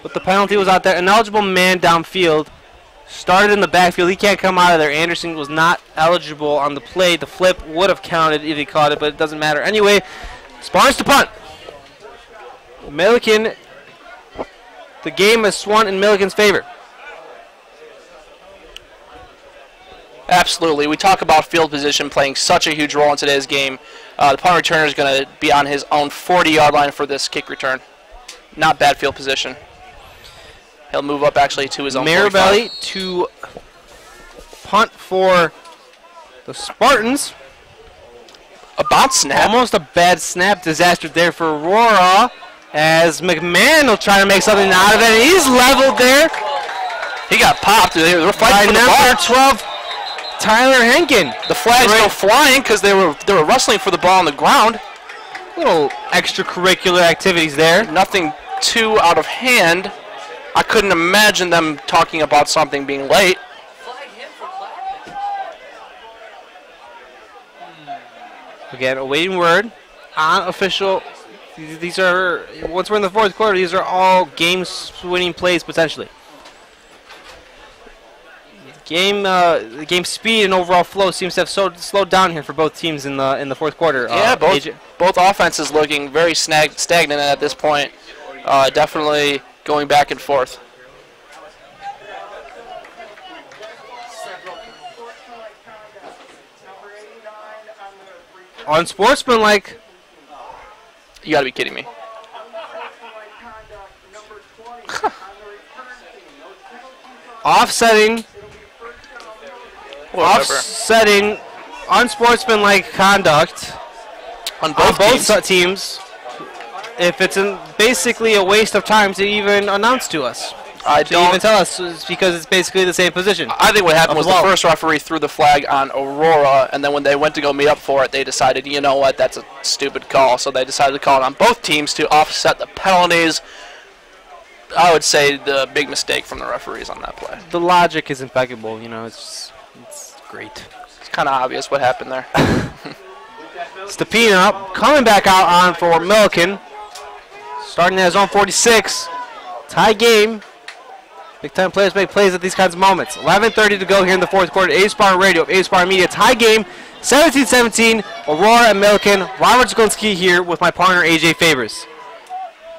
B: But the penalty was out there. Ineligible man downfield. Started in the backfield. He can't come out of there. Anderson was not eligible on the play. The flip would have counted if he caught it, but it doesn't matter. Anyway, Spartans to punt. Milliken, the game has swung in Milliken's favor.
A: Absolutely. We talk about field position playing such a huge role in today's game. The punt returner is going to be on his own 40-yard line for this kick return. Not bad field position. He'll move up actually to his own 45.
B: Mirabelli to punt for the Spartans.
A: A bounce snap.
B: Almost a bad snap disaster there for Aurora, as McMahon will try to make something out of it. And he's leveled there.
A: He got popped. They were fighting for the ball.
B: Number 12, Tyler Henkin.
A: The flag's still flying because they were wrestling for the ball on the ground.
B: Little extracurricular activities there.
A: Nothing too out of hand. I couldn't imagine them talking about something being late.
B: Again, awaiting word on official. These are, once we're in the fourth quarter, these are all game-winning plays potentially. Game speed and overall flow seems to have slowed down here for both teams in the fourth quarter.
A: Yeah, both offenses looking very stagnant at this point. Definitely going back and forth.
B: Unsportsmanlike.
A: You gotta be kidding me.
B: Offsetting, unsportsmanlike conduct
A: on both
B: teams. If it's basically a waste of time to even announce to us, even tell us, it's because it's basically the same position.
A: I think what happened was the first referee threw the flag on Aurora, and then when they went to go meet up for it, they decided, you know what, that's a stupid call. So they decided to call it on both teams to offset the penalties. I would say the big mistake from the referees on that play.
B: The logic is impeccable, you know. It's great.
A: It's kind of obvious what happened there.
B: Stepina coming back out on for Milliken. Starting at his own 46. Tie game. Big time players make plays at these kinds of moments. 11:30 to go here in the fourth quarter. A-Spartan Radio of A-Spartan Media. Tie game. 17-17. Aurora and Milliken. Robert Zaglinski here with my partner AJ Favors.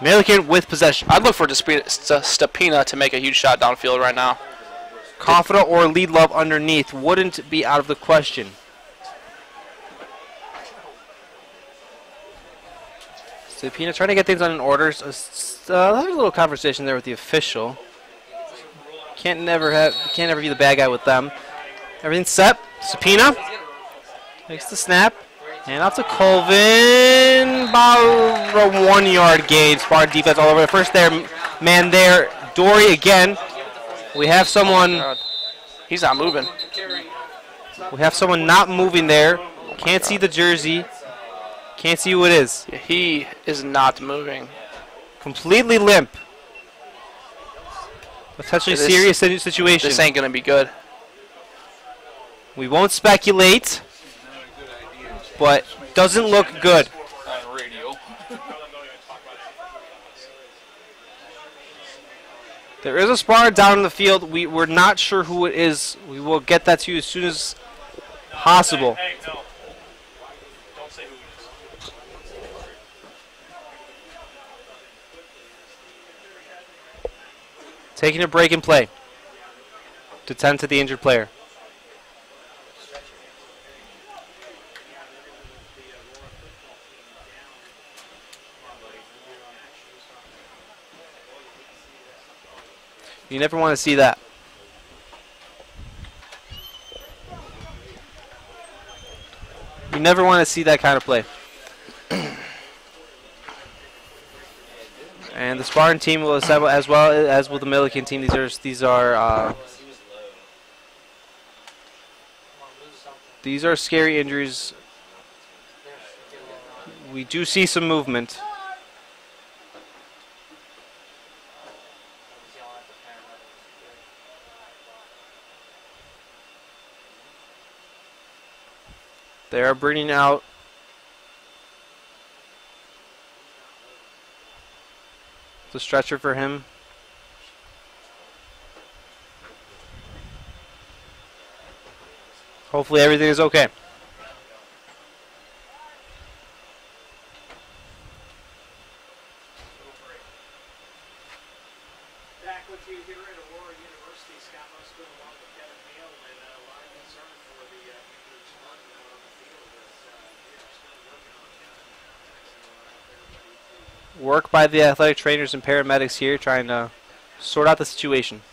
B: Milliken with possession.
A: I'd look for Stepina to make a huge shot downfield right now.
B: Kofita or Lead Love underneath wouldn't be out of the question. Stepina trying to get things on in order. Having a little conversation there with the official. Can't never be the bad guy with them. Everything's set. Stepina takes the snap. And off to Colvin. About a 1-yard gain. Spartan defense all over. First man there. Dory again. We have someone.
A: He's not moving.
B: We have someone not moving there. Can't see the jersey. Can't see who it is.
A: He is not moving.
B: Completely limp. Potentially serious situation.
A: This ain't going to be good.
B: We won't speculate, but doesn't look good.
C: On radio.
B: There is a Spartan down in the field. We're not sure who it is. We will get that to you as soon as possible.
C: Hey, no. Don't say who it is.
B: Taking a break in play to tend to the injured player. You never want to see that. You never want to see that kind of play. And the Spartan team will assemble as well as will the Milliken team. These are scary injuries. We do see some movement. They are bringing out the stretcher for him. Hopefully everything is okay.
D: Back with you here at Aurora University, Scott Musgrove along with Kevin Hale, and a lot of concern for the injured Spartan out on the field as they are still working on Kevin Jackson out there ready to
B: Work by the athletic trainers and paramedics here trying to sort out the situation.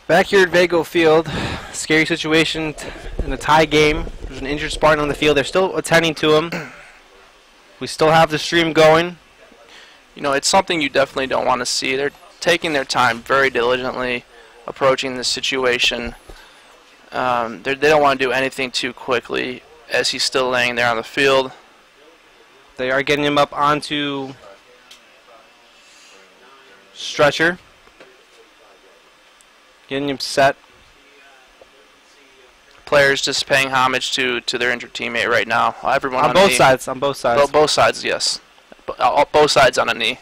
B: Back here at Vago Field, scary situation in a tie game. There's an injured Spartan on the field. They're still attending to him. We still have the stream going.
A: You know, it's something you definitely don't want to see. They're taking their time very diligently, approaching this situation. They don't want to do anything too quickly as he's still laying there on the field.
B: They are getting him up onto stretcher. Getting him set.
A: Players just paying homage to their injured teammate right now. Everyone
B: On
A: on
B: both
A: knee.
B: sides, on both sides.
A: Both sides, yes. Both sides on a knee.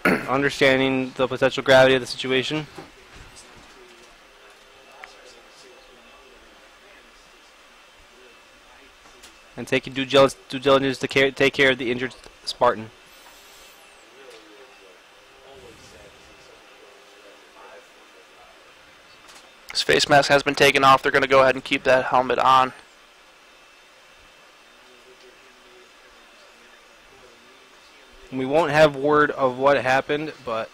B: Understanding the potential gravity of the situation. And taking due diligence to take care of the injured Spartan.
A: His face mask has been taken off. They're going to go ahead and keep that helmet on.
B: We won't have word of what happened, but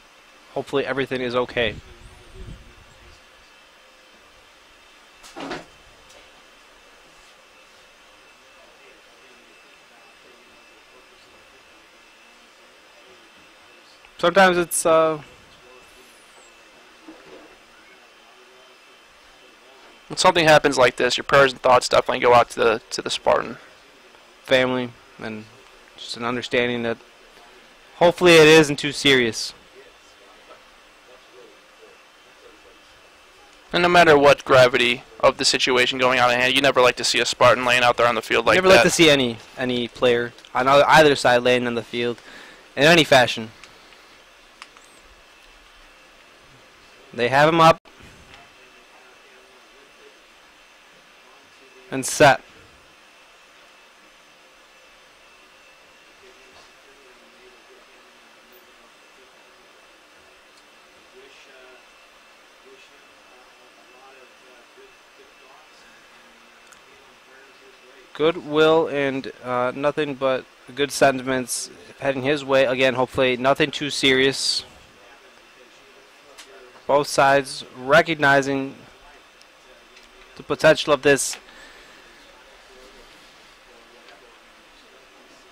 B: hopefully everything is okay. Sometimes it's
A: when something happens like this, your prayers and thoughts definitely go out to the Spartan
B: family and just an understanding that hopefully it isn't too serious.
A: And no matter what gravity of the situation going on at hand, you never like to see a Spartan laying out there on the field like that.
B: Never like to see any player on either side laying on the field in any fashion. They have him up and set. Goodwill and nothing but good sentiments heading his way. Again, hopefully nothing too serious. Both sides recognizing the potential of this.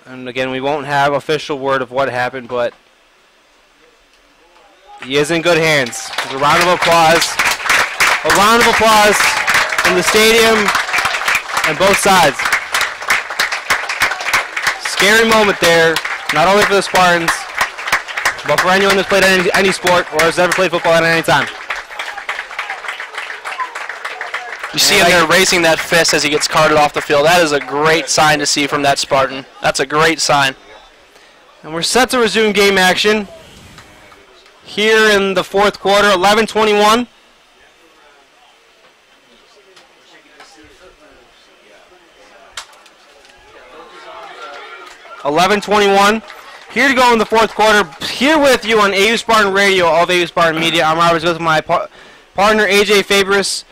B: And again, we won't have official word of what happened, but he is in good hands. There's a round of applause. A round of applause from the stadium and both sides. Scary moment there, not only for the Spartans, but for anyone that's played any sport or has ever played football at any time.
A: You see him there raising that fist as he gets carted off the field. That is a great sign to see from that Spartan. That's a great sign.
B: And we're set to resume game action here in the fourth quarter, 11-21. Here to go in the fourth quarter. Here with you on AU Spartan Radio of AU Spartan Media. I'm Robert with my partner AJ Fabris.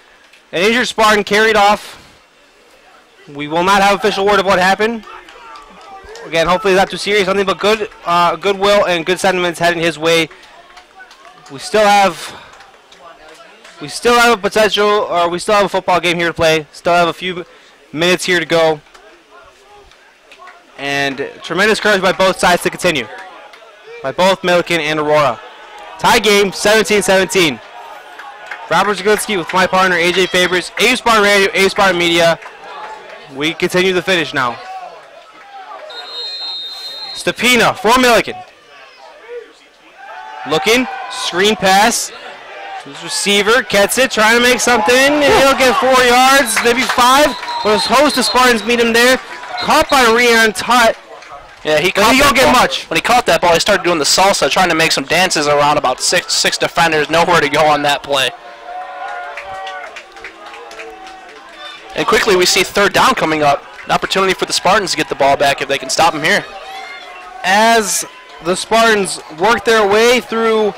B: An injured Spartan carried off. We will not have official word of what happened. Again, hopefully it's not too serious. Nothing but goodwill and good sentiments heading his way. We still have a potential, or we still have a football game here to play. Still have a few minutes here to go. And tremendous courage by both sides to continue. By both Milliken and Aurora. Tie game, 17-17. Robert Zaglinski with my partner, AJ Fabris, AU Spartan Radio, AU Spartan Media. We continue the finish now. Stepina for Milliken. Looking, screen pass to his receiver, gets it, trying to make something. He'll get 4 yards, maybe 5. But his host of Spartans meet him there. Caught by Rian Tutt.
A: Yeah, he don't get much. When he caught that ball, he started doing the salsa, trying to make some dances around about six defenders. Nowhere to go on that play. And quickly we see third down coming up. An opportunity for the Spartans to get the ball back if they can stop him here.
B: As the Spartans work their way through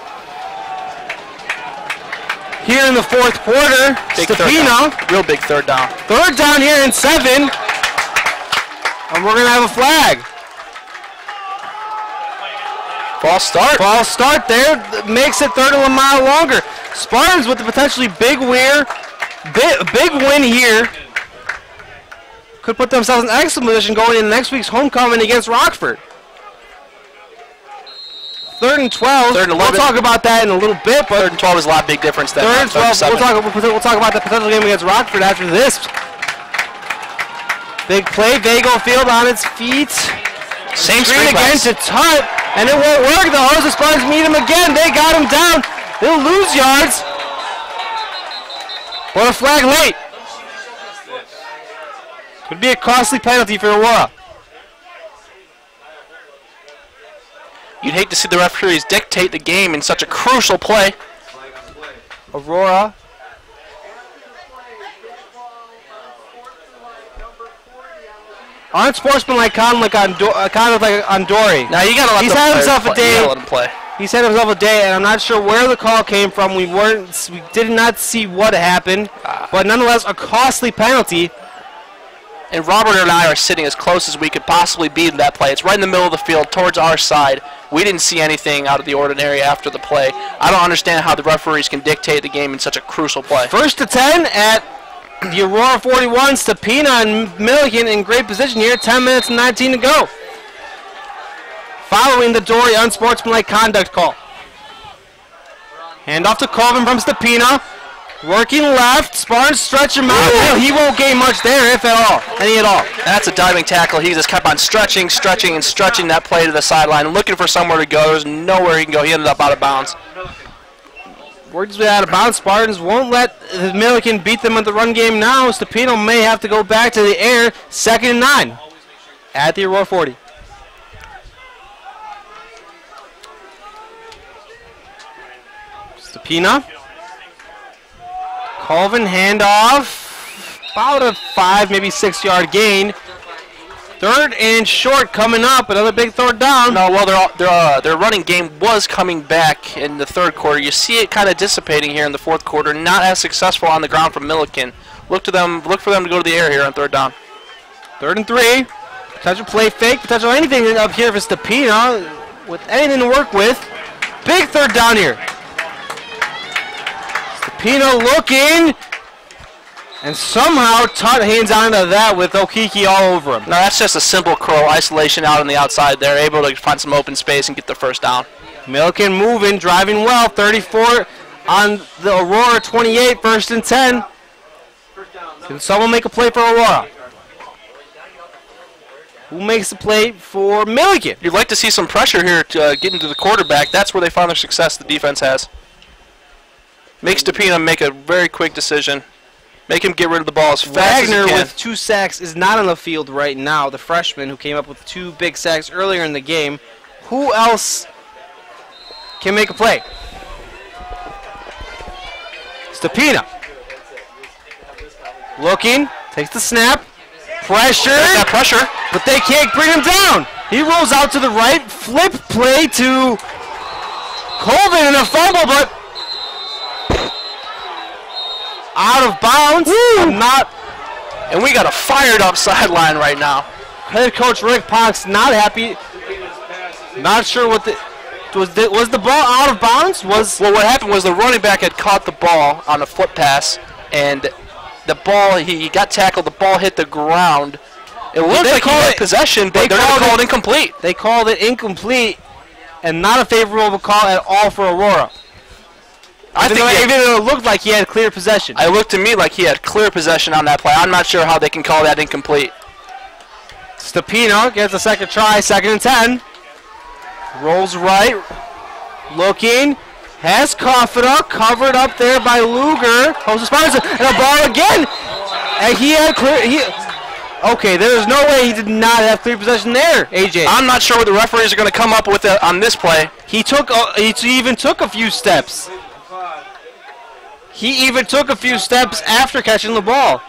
B: here in the fourth quarter, Stepina.
A: Real big third down.
B: Third down here in 7. And we're going to have a flag.
A: False start.
B: False start there. Makes it third and a mile longer. Spartans with the potentially big win here. Could put themselves in excellent position going into next week's homecoming against Rockford. 3rd and 12.
A: 3rd and 11.
B: We'll talk about that in a little bit. But
A: 3rd and 12 is a lot big difference than
B: 3rd and 12. We'll talk about the potential game against Rockford after this. Big play. Vago Field on its feet.
A: Same
B: screen again to Tutt, and it won't work. The Hosa Spartans meet him again. They got him down. They'll lose yards. But a flag late. Could be a costly penalty for Aurora.
A: You'd hate to see the referees dictate the game in such a crucial play.
B: Aurora. Unsportsmanlike conduct on Dory.
A: Now you gotta let
B: He's had himself a day.
A: You gotta let him play.
B: He's had himself a day, and I'm not sure where the call came from. We did not see what happened, but nonetheless, a costly penalty.
A: And Robert and I are sitting as close as we could possibly be to that play. It's right in the middle of the field, towards our side. We didn't see anything out of the ordinary after the play. I don't understand how the referees can dictate the game in such a crucial play.
B: 1st and 10 at the Aurora 41. Stepina and Milliken in great position here. 10 minutes and 19 to go. following the Dory unsportsmanlike conduct call. Hand off to Colvin from Stepina. Working left. Spartans stretch him out. Well, he won't gain much there, if at all. Any at all.
A: That's a diving tackle. He just kept on stretching, stretching, and stretching that play to the sideline, looking for somewhere to go. There's nowhere he can go. He ended up out of bounds.
B: Words out of bounds. Spartans won't let the Milliken beat them in the run game now. Stepino may have to go back to the air. 2nd and 9 at the Aurora 40. Stepina. Colvin handoff. About a 5, maybe 6 yard gain. 3rd and short coming up. Another big 3rd down.
A: No, well, their running game was coming back in the 3rd quarter. You see it kind of dissipating here in the 4th quarter. Not as successful on the ground from Milliken. Look for them to go to the air here on 3rd down.
B: 3rd and 3. Potential play fake. Potential anything up here for Stepina. With anything to work with. Big 3rd down here. Stepina looking. And somehow Tutt hands on to that with Okiki all over him.
A: No, that's just a simple curl isolation out on the outside there. Able to find some open space and get the 1st down.
B: Milliken moving, driving well. 34 on the Aurora 28, 1st and 10. Can someone make a play for Aurora? Who makes the play for Milliken?
A: You'd like to see some pressure here to get into the quarterback. That's where they found their success, the defense has. Make Stepina make a very quick decision. Make him get rid of the ball as fast as he
B: Wagner
A: can.
B: with 2 sacks is not on the field right now. The freshman who came up with 2 big sacks earlier in the game. Who else can make a play? Stepina. Looking, takes the snap. Pressure.
A: That pressure.
B: But they can't bring him down. He rolls out to the right. Flip play to Colvin and a fumble, but out of bounds.
A: And we got a fired up sideline right now.
B: Head coach Rick Pox not happy. Not sure what was the ball out of bounds?
A: Well, what happened was the running back had caught the ball on a flip pass, and the ball, he got tackled, the ball hit the ground. It looked like he had possession, but they're going to call it incomplete.
B: They called it incomplete, and not a favorable call at all for Aurora. Even though it looked like he had clear possession.
A: It looked to me like he had clear possession on that play. I'm not sure how they can call that incomplete.
B: Stepina gets a 2nd try, 2nd and 10. Rolls right, looking, has Coffina covered up there by Luger. Hosts the Spartans, and a ball again. And he had clear. Okay, there's no way he did not have clear possession there, AJ.
A: I'm not sure what the referees are going to come up with on this play.
B: He even took a few steps. He even took a few steps after catching the ball.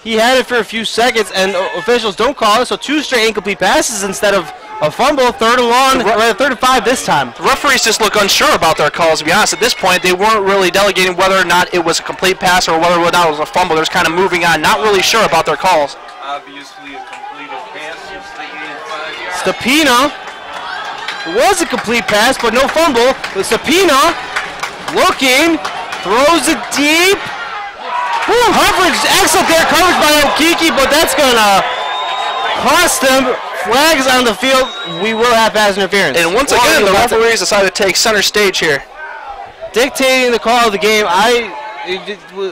B: He had it for a few seconds, and officials don't call it, so 2 straight incomplete passes instead of a fumble. 3rd and long, 3rd and 5 this time.
A: The referees just look unsure about their calls, to be honest. At this point, they weren't really delegating whether or not it was a complete pass or whether or not it was a fumble. They're just kind of moving on, not really sure about their calls.
C: Obviously a completed pass.
B: Stepina was a complete pass, but no fumble. But Stepina looking, throws it deep. Coverage, excellent there, coverage by Okiki, but that's going to cost them. Flags on the field, we will have pass interference.
A: And once again, the referees decided to take center stage here.
B: Dictating the call of the game,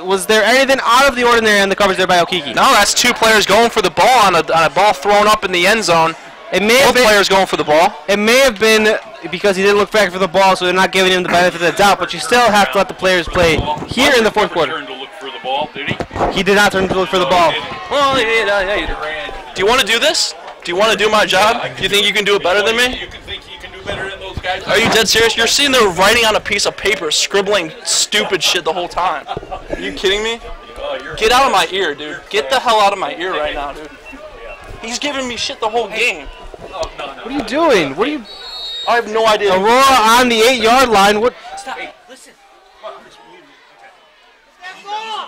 B: was there anything out of the ordinary on the coverage there by Okiki?
A: No, that's 2 players going for the ball on a ball thrown up in the end zone. Both players going for the ball.
B: It may have been because he didn't look back for the ball, so they're not giving him the benefit of the doubt, but you still have to let the players play here in the 4th quarter.
C: Turned to look for the ball, did he?
B: He did not turn to look for the ball.
A: Well, yeah. Do you want to do this? Do you want to do my job? Do you think you can do it better than me?
C: You can think you can do better than those guys?
A: Are you dead serious? You're sitting there writing on a piece of paper, scribbling stupid shit the whole time. Are you kidding me? Get out of my ear, dude. Get the hell out of my ear right now, dude. He's giving me shit the whole game.
B: What are you doing? What are you?
A: I have no idea.
B: Aurora on the 8-yard line. What?
D: Stop. Hey, listen.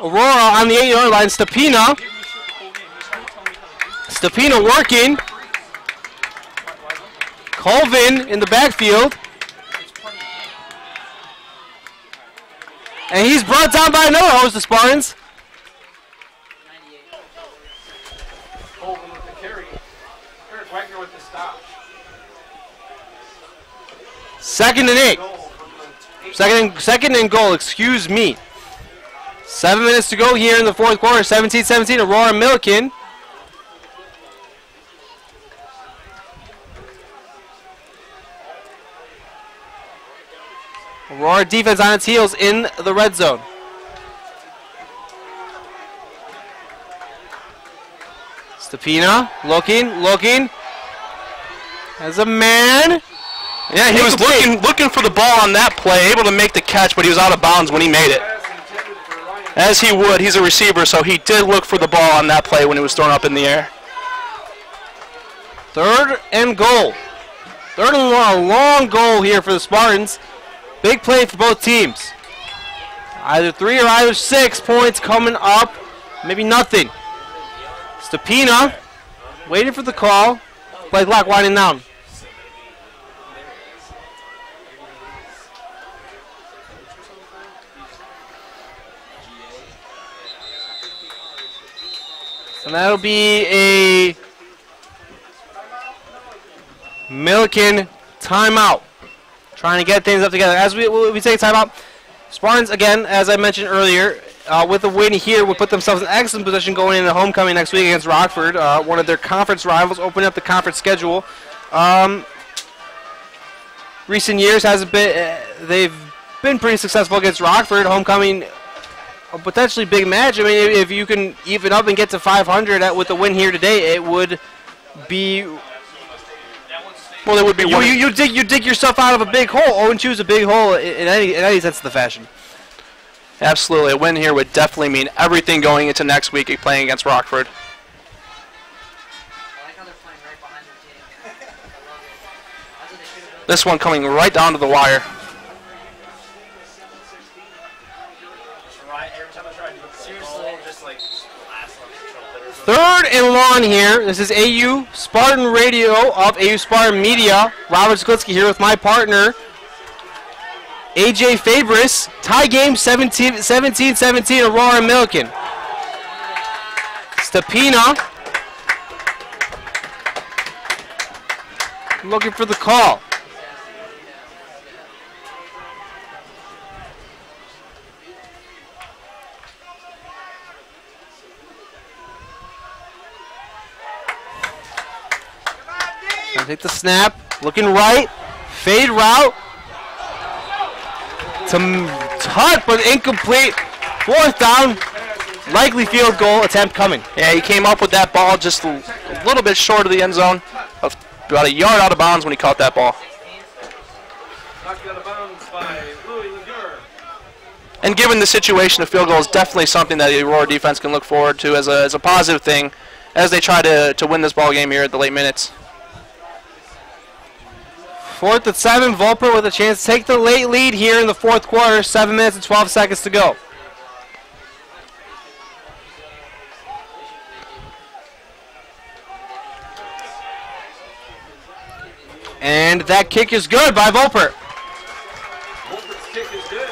B: Aurora on the 8-yard line. Stepina. Stepina working. Colvin in the backfield. And he's brought down by another host, the Spartans.
C: Colvin with the carry. Wagner with the stop.
B: Second and 8. Second and goal, excuse me. 7 minutes to go here in the fourth quarter. 17-17, Aurora Milliken. Aurora defense on its heels in the red zone. Stepina looking. As a man.
A: Yeah, he was looking for the ball on that play, able to make the catch, but he was out of bounds when he made it. As he would, he's a receiver, so he did look for the ball on that play when it was thrown up in the air.
B: Third and goal. Third and long, long goal here for the Spartans. Big play for both teams. Either 3 or either 6 points coming up. Maybe nothing. Stepina waiting for the call. Play clock winding down. And that'll be a Milliken timeout. Trying to get things up together. As we take timeout, Spartans, again, as I mentioned earlier, with a win here, will put themselves in excellent position going into homecoming next week against Rockford, one of their conference rivals, opening up the conference schedule. Recent years hasn't been. They've been pretty successful against Rockford. Homecoming, a potentially big match. I mean, if you can even up and get to 500 with the win here today, it would be.
A: Well, it would be.
B: You dig yourself out of a big hole. 0-2 is a big hole in any sense of the fashion.
A: Absolutely, a win here would definitely mean everything going into next week playing against Rockford. This one coming right down to the wire.
B: Third and long here. This is AU Spartan Radio of AU Spartan Media. Robert Sklitzky here with my partner, AJ Fabris. Tie game 17-17, Aurora Milliken. Stepina looking for the call. Take the snap, looking right, fade route to Hunt, but incomplete. Fourth down, likely field goal attempt coming.
A: Yeah, he came up with that ball just a little bit short of the end zone, about a yard out of bounds when he caught that ball.
C: Knocked out of bounds by Louis Legur.
A: And given the situation, a field goal is definitely something that the Aurora defense can look forward to as a positive thing as they try to win this ball game here at the late minutes.
B: 4th and 7, Volper with a chance to take the late lead here in the fourth quarter. 7 minutes and 12 seconds to go. And that kick is good by Volper.
C: Volper's kick is good,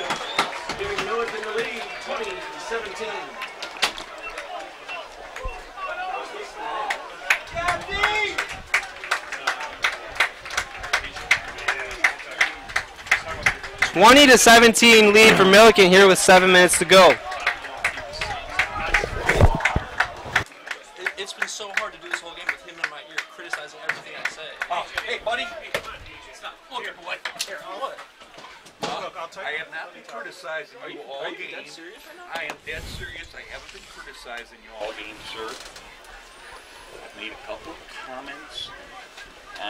C: giving Milliken the lead, 20-17.
B: 20-17 lead for Milliken here with 7 minutes to go.
A: It's been so hard to do this whole game with him in my ear, criticizing everything I say.
C: Oh, hey, buddy.
A: Stop. Look at boy. Here, what?
C: Look, I'll tell
E: I
C: you.
E: have not been criticizing you all
A: Are you
E: game.
A: dead serious right now?
E: I am dead serious. I haven't been criticizing you all game, sir. I've made a couple of comments.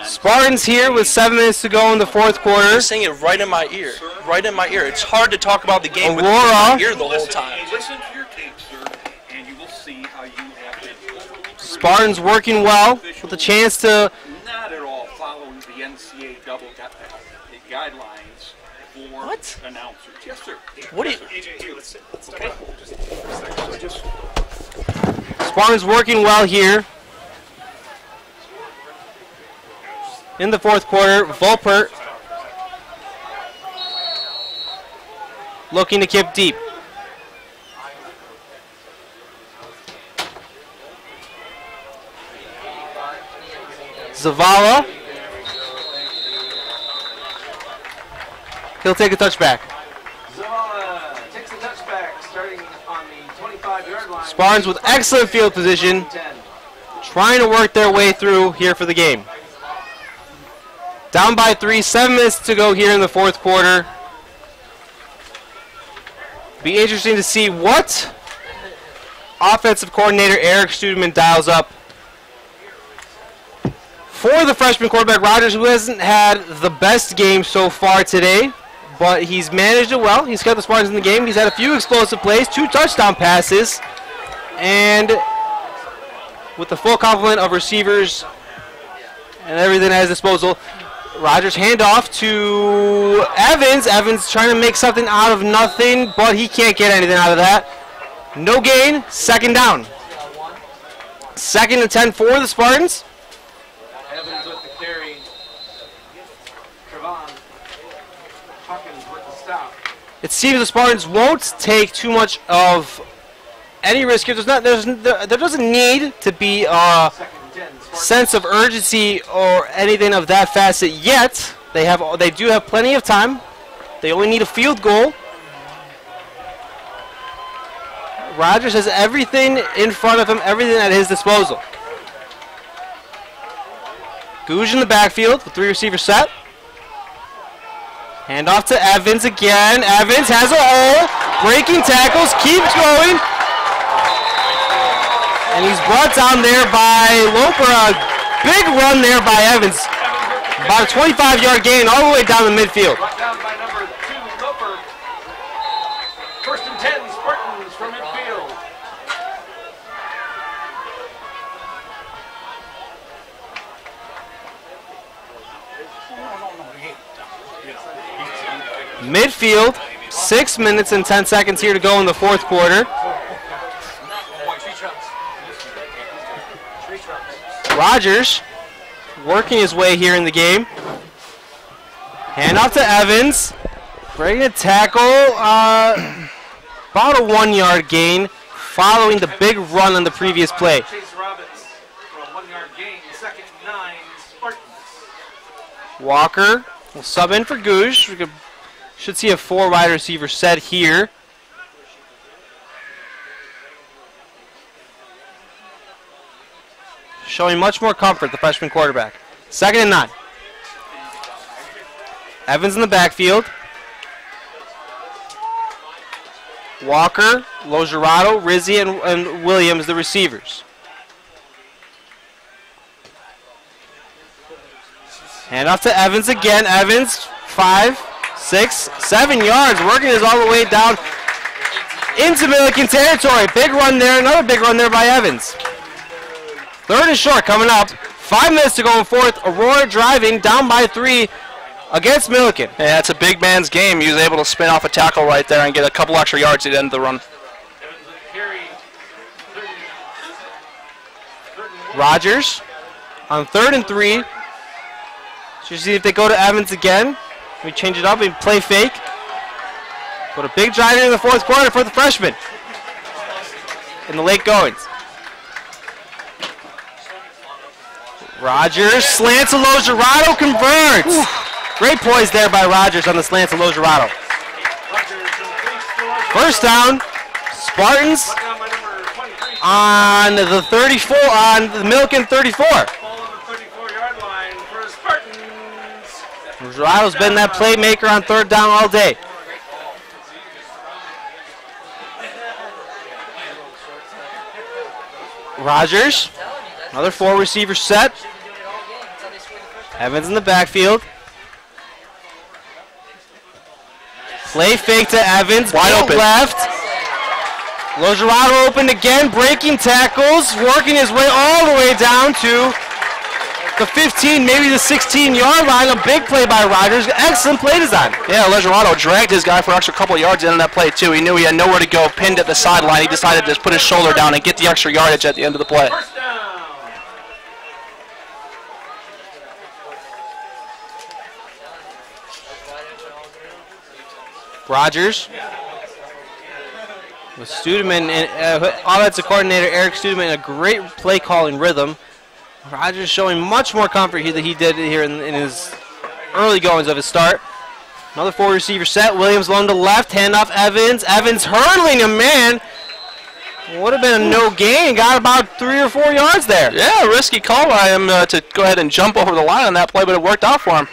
B: Spartans here with 7 minutes to go in the fourth quarter.
A: You're saying it right in my ear. Right in my ear. It's hard to talk about the game with
B: Aurora.
A: my ear the whole time.
E: Listen to your tape, sir, and you will see how you have been.
B: Spartans working well with a chance to.
E: Not at all following the NCAA guidelines for
A: What?
E: announcers. Yes, sir.
A: What do you?
C: AJ, here, let's sit. Let's talk. Just for a second. So just
B: Spartans working well here in the fourth quarter. Volper looking to kick deep. Zavala He'll take a touchback.
C: Zavala takes the touchback, starting on the 25-yard line.
B: Spartans with excellent field position,
C: 10.
B: trying to work their way through here for the game. Down by 3, 7 minutes to go here in the fourth quarter. Be interesting to see what offensive coordinator Eric Studeman dials up for the freshman quarterback Rogers, who hasn't had the best game so far today, but he's managed it well. He's got the Spartans in the game. He's had a few explosive plays, 2 touchdown passes, and with the full complement of receivers and everything at his disposal, Rogers handoff to Evans. Evans trying to make something out of nothing, but he can't get anything out of that. No gain, second down. 2nd and 10 for the Spartans.
C: Evans with the carry. Trevon Hawkins with the stop.
B: It seems the Spartans won't take too much of any risk here. There doesn't need to be a
C: 2nd and 10. Spartans.
B: sense of urgency or anything of that facet yet. They do have plenty of time. They only need a field goal. Rogers has everything in front of him, everything at his disposal. Gouge in the backfield with 3 receivers set. Handoff to Evans again. Evans has a hole. Breaking tackles, keeps going. And he's brought down there by Loper. A big run there by Evans. About a 25-yard gain all the way down the midfield.
C: Brought down by number 2, Loper. 1st and 10, Spartans from midfield.
B: Midfield, 6 minutes and 10 seconds here to go in the fourth quarter. Rogers working his way here in the game. Handoff to Evans. Breaking a tackle. About a 1-yard gain following the big run on the previous play.
C: Chase Roberts for a 1-yard gain. 2nd and 9, Spartans.
B: Walker will sub in for Gouge. We should see a 4 wide receiver set here. Showing much more comfort, the freshman quarterback. 2nd and 9. Evans in the backfield. Walker, Logerato, Rizzi, and Williams, the receivers. Handoff to Evans again. Evans, 5, 6, 7 yards, working his all the way down into Milliken territory. Big run there, another big run there by Evans. 3rd and short coming up. 5 minutes to go in fourth. Aurora driving down by 3 against Milliken.
A: Yeah, it's a big man's game. He was able to spin off a tackle right there and get a couple extra yards at the end of the run.
B: Rogers on 3rd and 3. Should see if they go to Evans again. We change it up and play fake. But a big drive in the fourth quarter for the freshman in the late goings. Rogers slants to Logerato, converts. Great poise there by Rogers on the slant to Logerato. 1st down, Spartans on the 34, on the Milliken 34. Logerato's been that playmaker on 3rd down all day. Rogers, another 4 receiver set. Evans in the backfield. Play fake to Evans,
A: wide open
B: left. Logerato opened again, breaking tackles, working his way all the way down to the 15, maybe the 16-yard line. A big play by Rogers. Excellent play design.
A: Yeah, Logerato dragged his guy for an extra couple of yards in that play, too. He knew he had nowhere to go, pinned at the sideline. He decided to just put his shoulder down and get the extra yardage at the end of the play.
C: First down.
B: Rogers with Studeman, offensive coordinator Eric Studeman, in a great play calling rhythm. Rogers showing much more comfort here than he did here in his early goings of his start. Another 4-receiver set. Williams along the left. Handoff Evans. Evans hurdling a man. Would have been a no gain. Got about 3 or 4 yards there.
A: Yeah, risky call by him to go ahead and jump over the line on that play, but it worked out for him.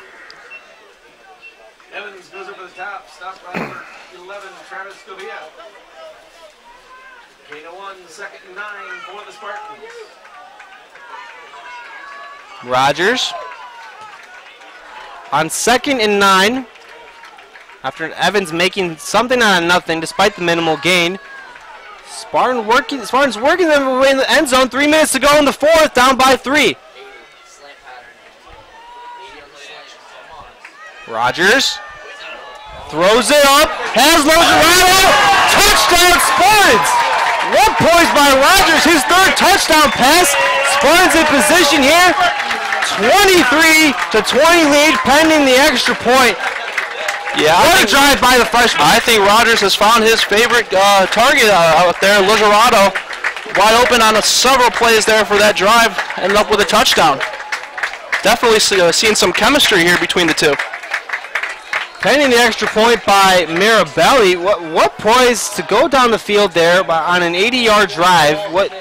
C: Evans goes over the top, stopped by number 11, Travis Scovia. Gain of 1, 2nd and 9 for the Spartans.
B: Rogers on 2nd and 9. After Evans making something out of nothing despite the minimal gain. Spartans working their way in the end zone. 3 minutes to go in the 4th, down by 3. Rogers throws it up, has Lozerato, touchdown Spartans! What poise by Rogers, his 3rd touchdown pass. Spartans in position here, 23-20 lead pending the extra point.
A: Yeah,
B: What a drive by the freshman.
A: I think Rogers has found his favorite target out there, Lozerato. Wide open on several plays there for that drive, ended up with a touchdown. Definitely seeing some chemistry here between the two.
B: Pending the extra point by Mirabelli. What poise to go down the field there on an 80-yard drive. What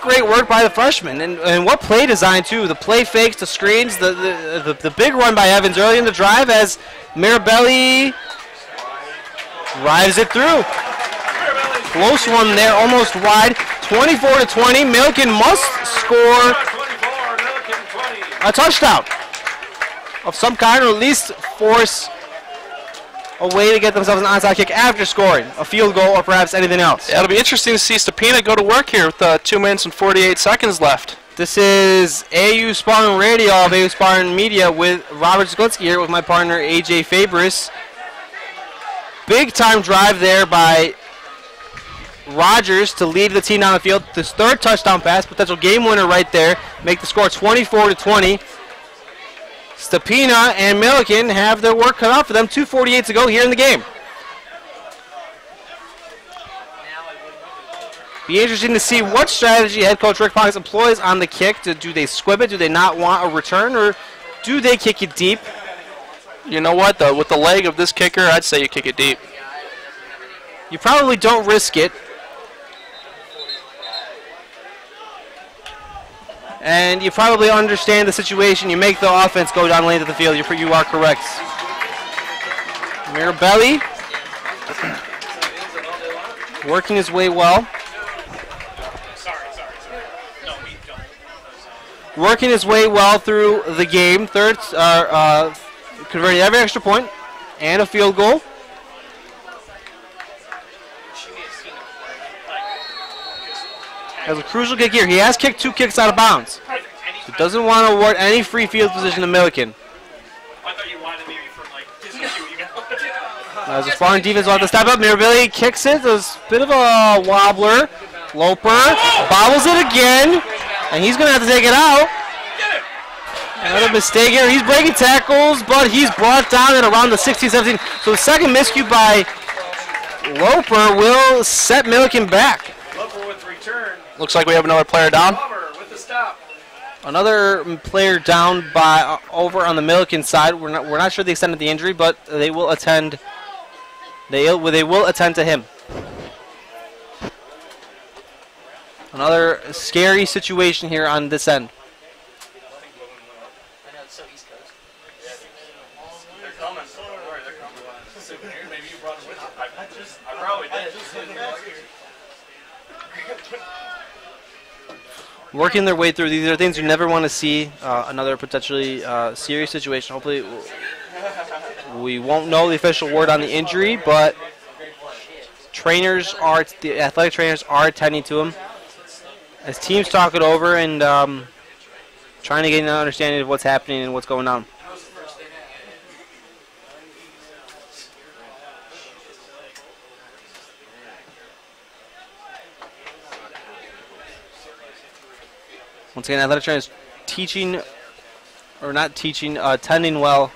B: great work by the freshman, and what play design too. The play fakes, the screens, the big run by Evans early in the drive as Mirabelli drives it through. Close one there, almost wide. 24-20. Milliken must score
C: 24, Milliken 20.
B: a touchdown of some kind, or at least force a way to get themselves an onside kick after scoring a field goal or perhaps anything else.
A: Yeah, it'll be interesting to see Stepina go to work here with 2 minutes and 48 seconds left.
B: This is AU Spartan Radio of AU Spartan Media with Robert Sklinski here with my partner AJ Fabris. Big time drive there by Rogers to lead the team down the field. This 3rd touchdown pass, potential game winner right there. Make the score 24-20. Stepina and Milliken have their work cut out for them. 2:48 to go here in the game. Be interesting to see what strategy head coach Rick Fox employs on the kick. Do they squib it? Do they not want a return? Or do they kick it deep?
A: You know what, though? With the leg of this kicker, I'd say you kick it deep.
B: You probably don't risk it. And you probably understand the situation. You make the offense go down the lane of the field. You are correct. Mirabelli working his way well. Working his way well through the game. Converting every extra point and a field goal. Has a crucial kick here. He has kicked 2 kicks out of bounds. He doesn't want to award any free field position to Milliken.
D: I thought you wanted maybe from like Disney.
B: As the Spartan defense will have to step up. Mirabelli kicks it. There's a bit of a wobbler. Loper bobbles it again. And he's going to have to take it out. Another mistake here. He's breaking tackles, but he's brought down at around the 16-17. So the second miscue by Loper will set Milliken back.
C: Loper with return.
A: Looks like we have another player down.
C: Palmer with the stop.
B: Another player down by over on the Milliken side. We're not sure the extent of the injury, but they will attend. They will attend to him. Another scary situation here on this end.
F: I know it's so East Coast.
C: They're coming. They're coming. Maybe you brought them with you. I probably did.
B: Working their way through. These are things you never want to see. Another potentially serious situation. Hopefully we won't know the official word on the injury, but the athletic trainers are attending to him as teams talk it over and trying to get an understanding of what's happening and what's going on. Once again, athletic trainers attending well.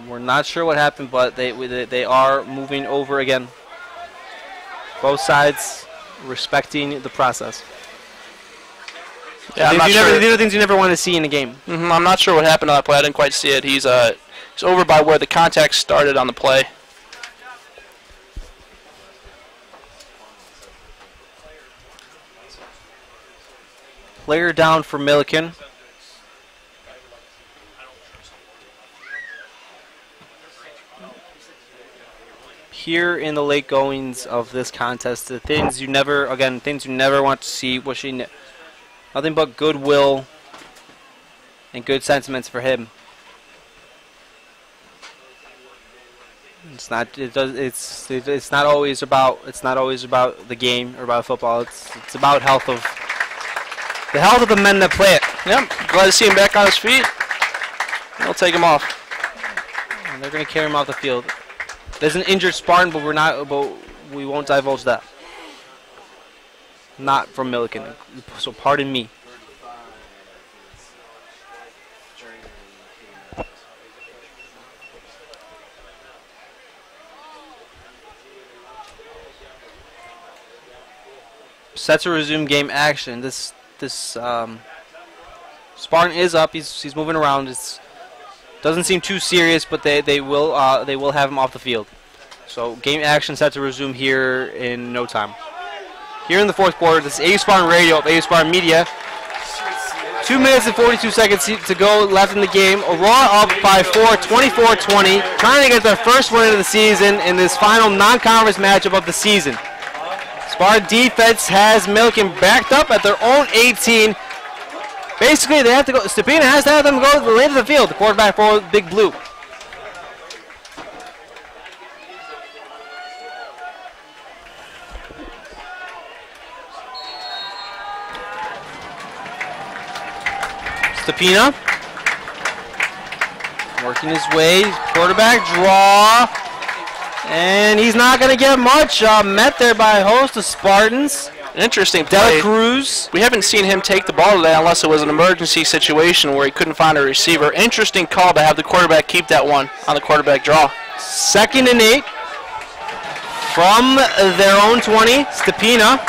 B: We're not sure what happened, but they are moving over again. Both sides respecting the process.
A: Yeah, I'm not sure.
B: These are things you never want to see in a game.
A: I'm not sure what happened to that play. I didn't quite see it. He's over by where the contact started on the play.
B: Player down for Milliken. Here in the late goings of this contest, the things you never want to see. Nothing but goodwill and good sentiments for him. It's not always about the game or about football. It's about the health of the men that play it.
A: Yep. Glad to see him back on his feet. They'll take him off.
B: And they're going to carry him off the field. There's an injured Spartan, but we won't divulge that. Not from Milliken, so pardon me. Set to resume game action. This Spartan is up. He's moving around. Doesn't seem too serious, but they will have him off the field. So game action set to resume here in no time. Here in the fourth quarter, this is A Spartan Radio of A Spartan Media. 2 minutes and 42 seconds to go left in the game. Aurora up by 4, 24-20, trying to get their first win of the season in this final non-conference matchup of the season. Spartan defense has Milliken backed up at their own 18. Basically, they have to go. Stepina has to have them go to the lane of the field. The quarterback for Big Blue. Stepina working his way. Quarterback draw. And he's not going to get much. Met there by a host of Spartans.
A: Interesting play.
B: Dela Cruz.
A: We haven't seen him take the ball today unless it was an emergency situation where he couldn't find a receiver. Interesting call to have the quarterback keep that one on the quarterback draw.
B: 2nd and 8 from their own 20. Stepina.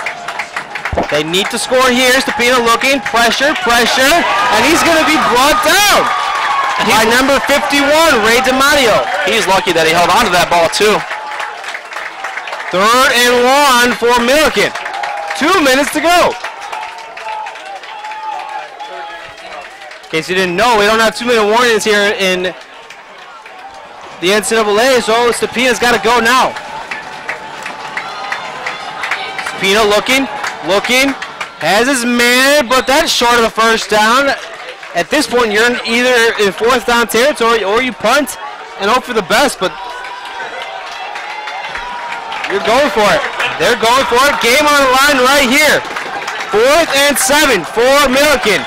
B: They need to score here. Stepina looking. Pressure. And he's going to be brought down by number 51, Ray DiMatteo.
A: He's lucky that he held on to that ball, too.
B: 3rd and 1 for Milliken. 2 minutes to go. In case you didn't know, we don't have 2-minute warnings here in the NCAA, so Stepina's got to go now. Stepina looking, has his man, but that's short of the first down. At this point, you're either in 4th down territory or you punt and hope for the best, but you're going for it. They're going for it. Game on the line right here. 4th and 7 for Milliken.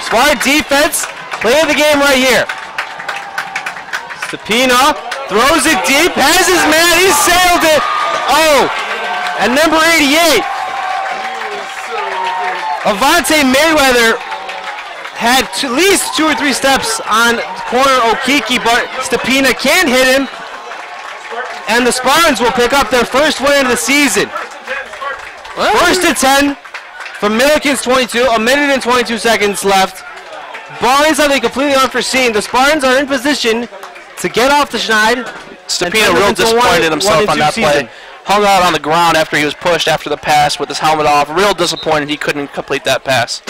B: Spartan defense, play of the game right here. Stepina throws it deep, has his man, he sailed it. Oh, and number 88, Avante Mayweather had at least 2 or 3 steps on corner Okiki, but Stepina can't hit him. And the Spartans will pick up their first win of the season. 1st and 10 from Milliken's 22, a minute and 22 seconds left. Barring something completely unforeseen, the Spartans are in position to get off the schneid.
A: Stepina real disappointed himself on that play. Hung out on the ground after he was pushed after the pass with his helmet off. Real disappointed he couldn't complete that pass.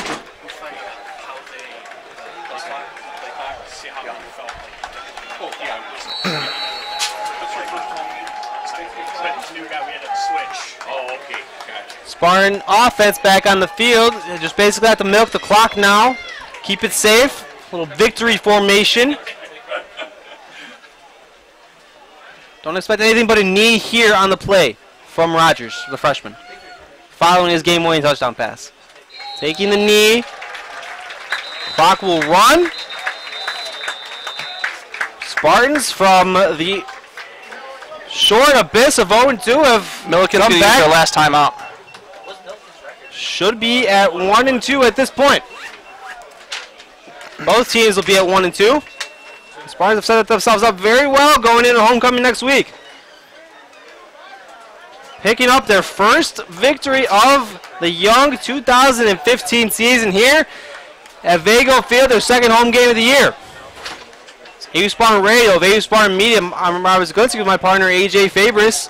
B: Spartan offense back on the field. They just basically have to milk the clock now. Keep it safe. A little victory formation. Don't expect anything but a knee here on the play from Rogers, the freshman, following his game-winning touchdown pass. Taking the knee. Clock will run. Spartans from the short abyss of 0-2 have
A: Milliken's
B: come
A: going to use
B: back.
A: their last timeout.
B: Should be at 1-2 at this point. Both teams will be at 1-2. The Spartans have set themselves up very well going into homecoming next week. picking up their first victory of the young 2015 season here at Vago Field, their second home game of the year. AU Spartan Radio, AU Spartan Media. I'm Robert Zaglinski with my partner AJ Fabris.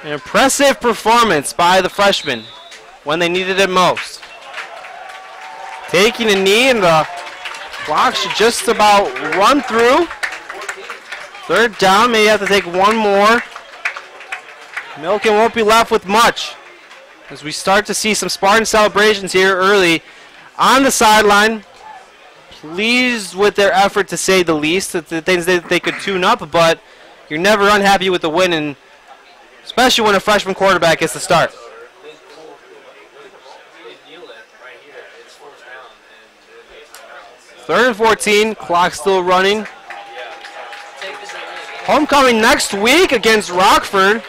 B: An impressive performance by the freshmen when they needed it most. Taking a knee, and the clock should just about run through. Third down, may have to take one more. Milliken won't be left with much as we start to see some Spartan celebrations here early on the sideline. Pleased with their effort, to say the least, the things that they could tune up, but you're never unhappy with the win, and especially when a freshman quarterback gets the start. Third and 14, clock still running. Homecoming next week against Rockford,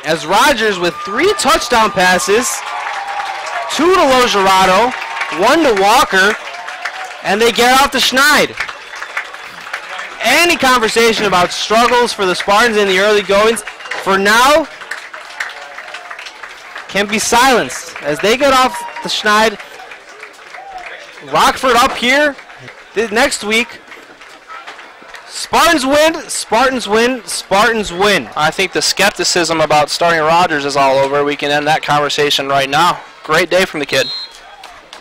B: as Rogers with 3 touchdown passes, 2 to Logerato, 1 to Walker, and they get off to Schneid. Any conversation about struggles for the Spartans in the early goings, for now, can be silenced as they get off the Schneid. Rockford up here next week. Spartans win, Spartans win, Spartans win.
A: I think the skepticism about starting Rogers is all over. We can end that conversation right now. Great day from the kid.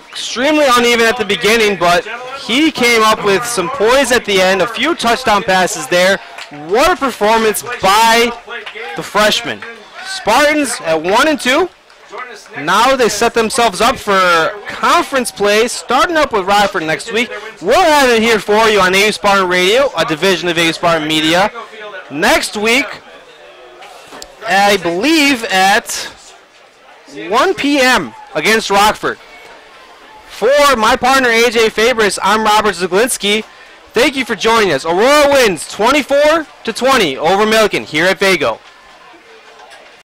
B: Extremely uneven at the beginning, but he came up with some poise at the end. A few touchdown passes there. What a performance by the freshman. Spartans at 1-2. Now they set themselves up for conference play, starting up with Rockford next week. We'll have it here for you on AU Spartan Radio, a division of AU Spartan Media. Next week, I believe at 1 p.m. against Rockford. For my partner AJ Fabris, I'm Robert Zaglinski. Thank you for joining us. Aurora wins 24-20 over Milliken here at Vago.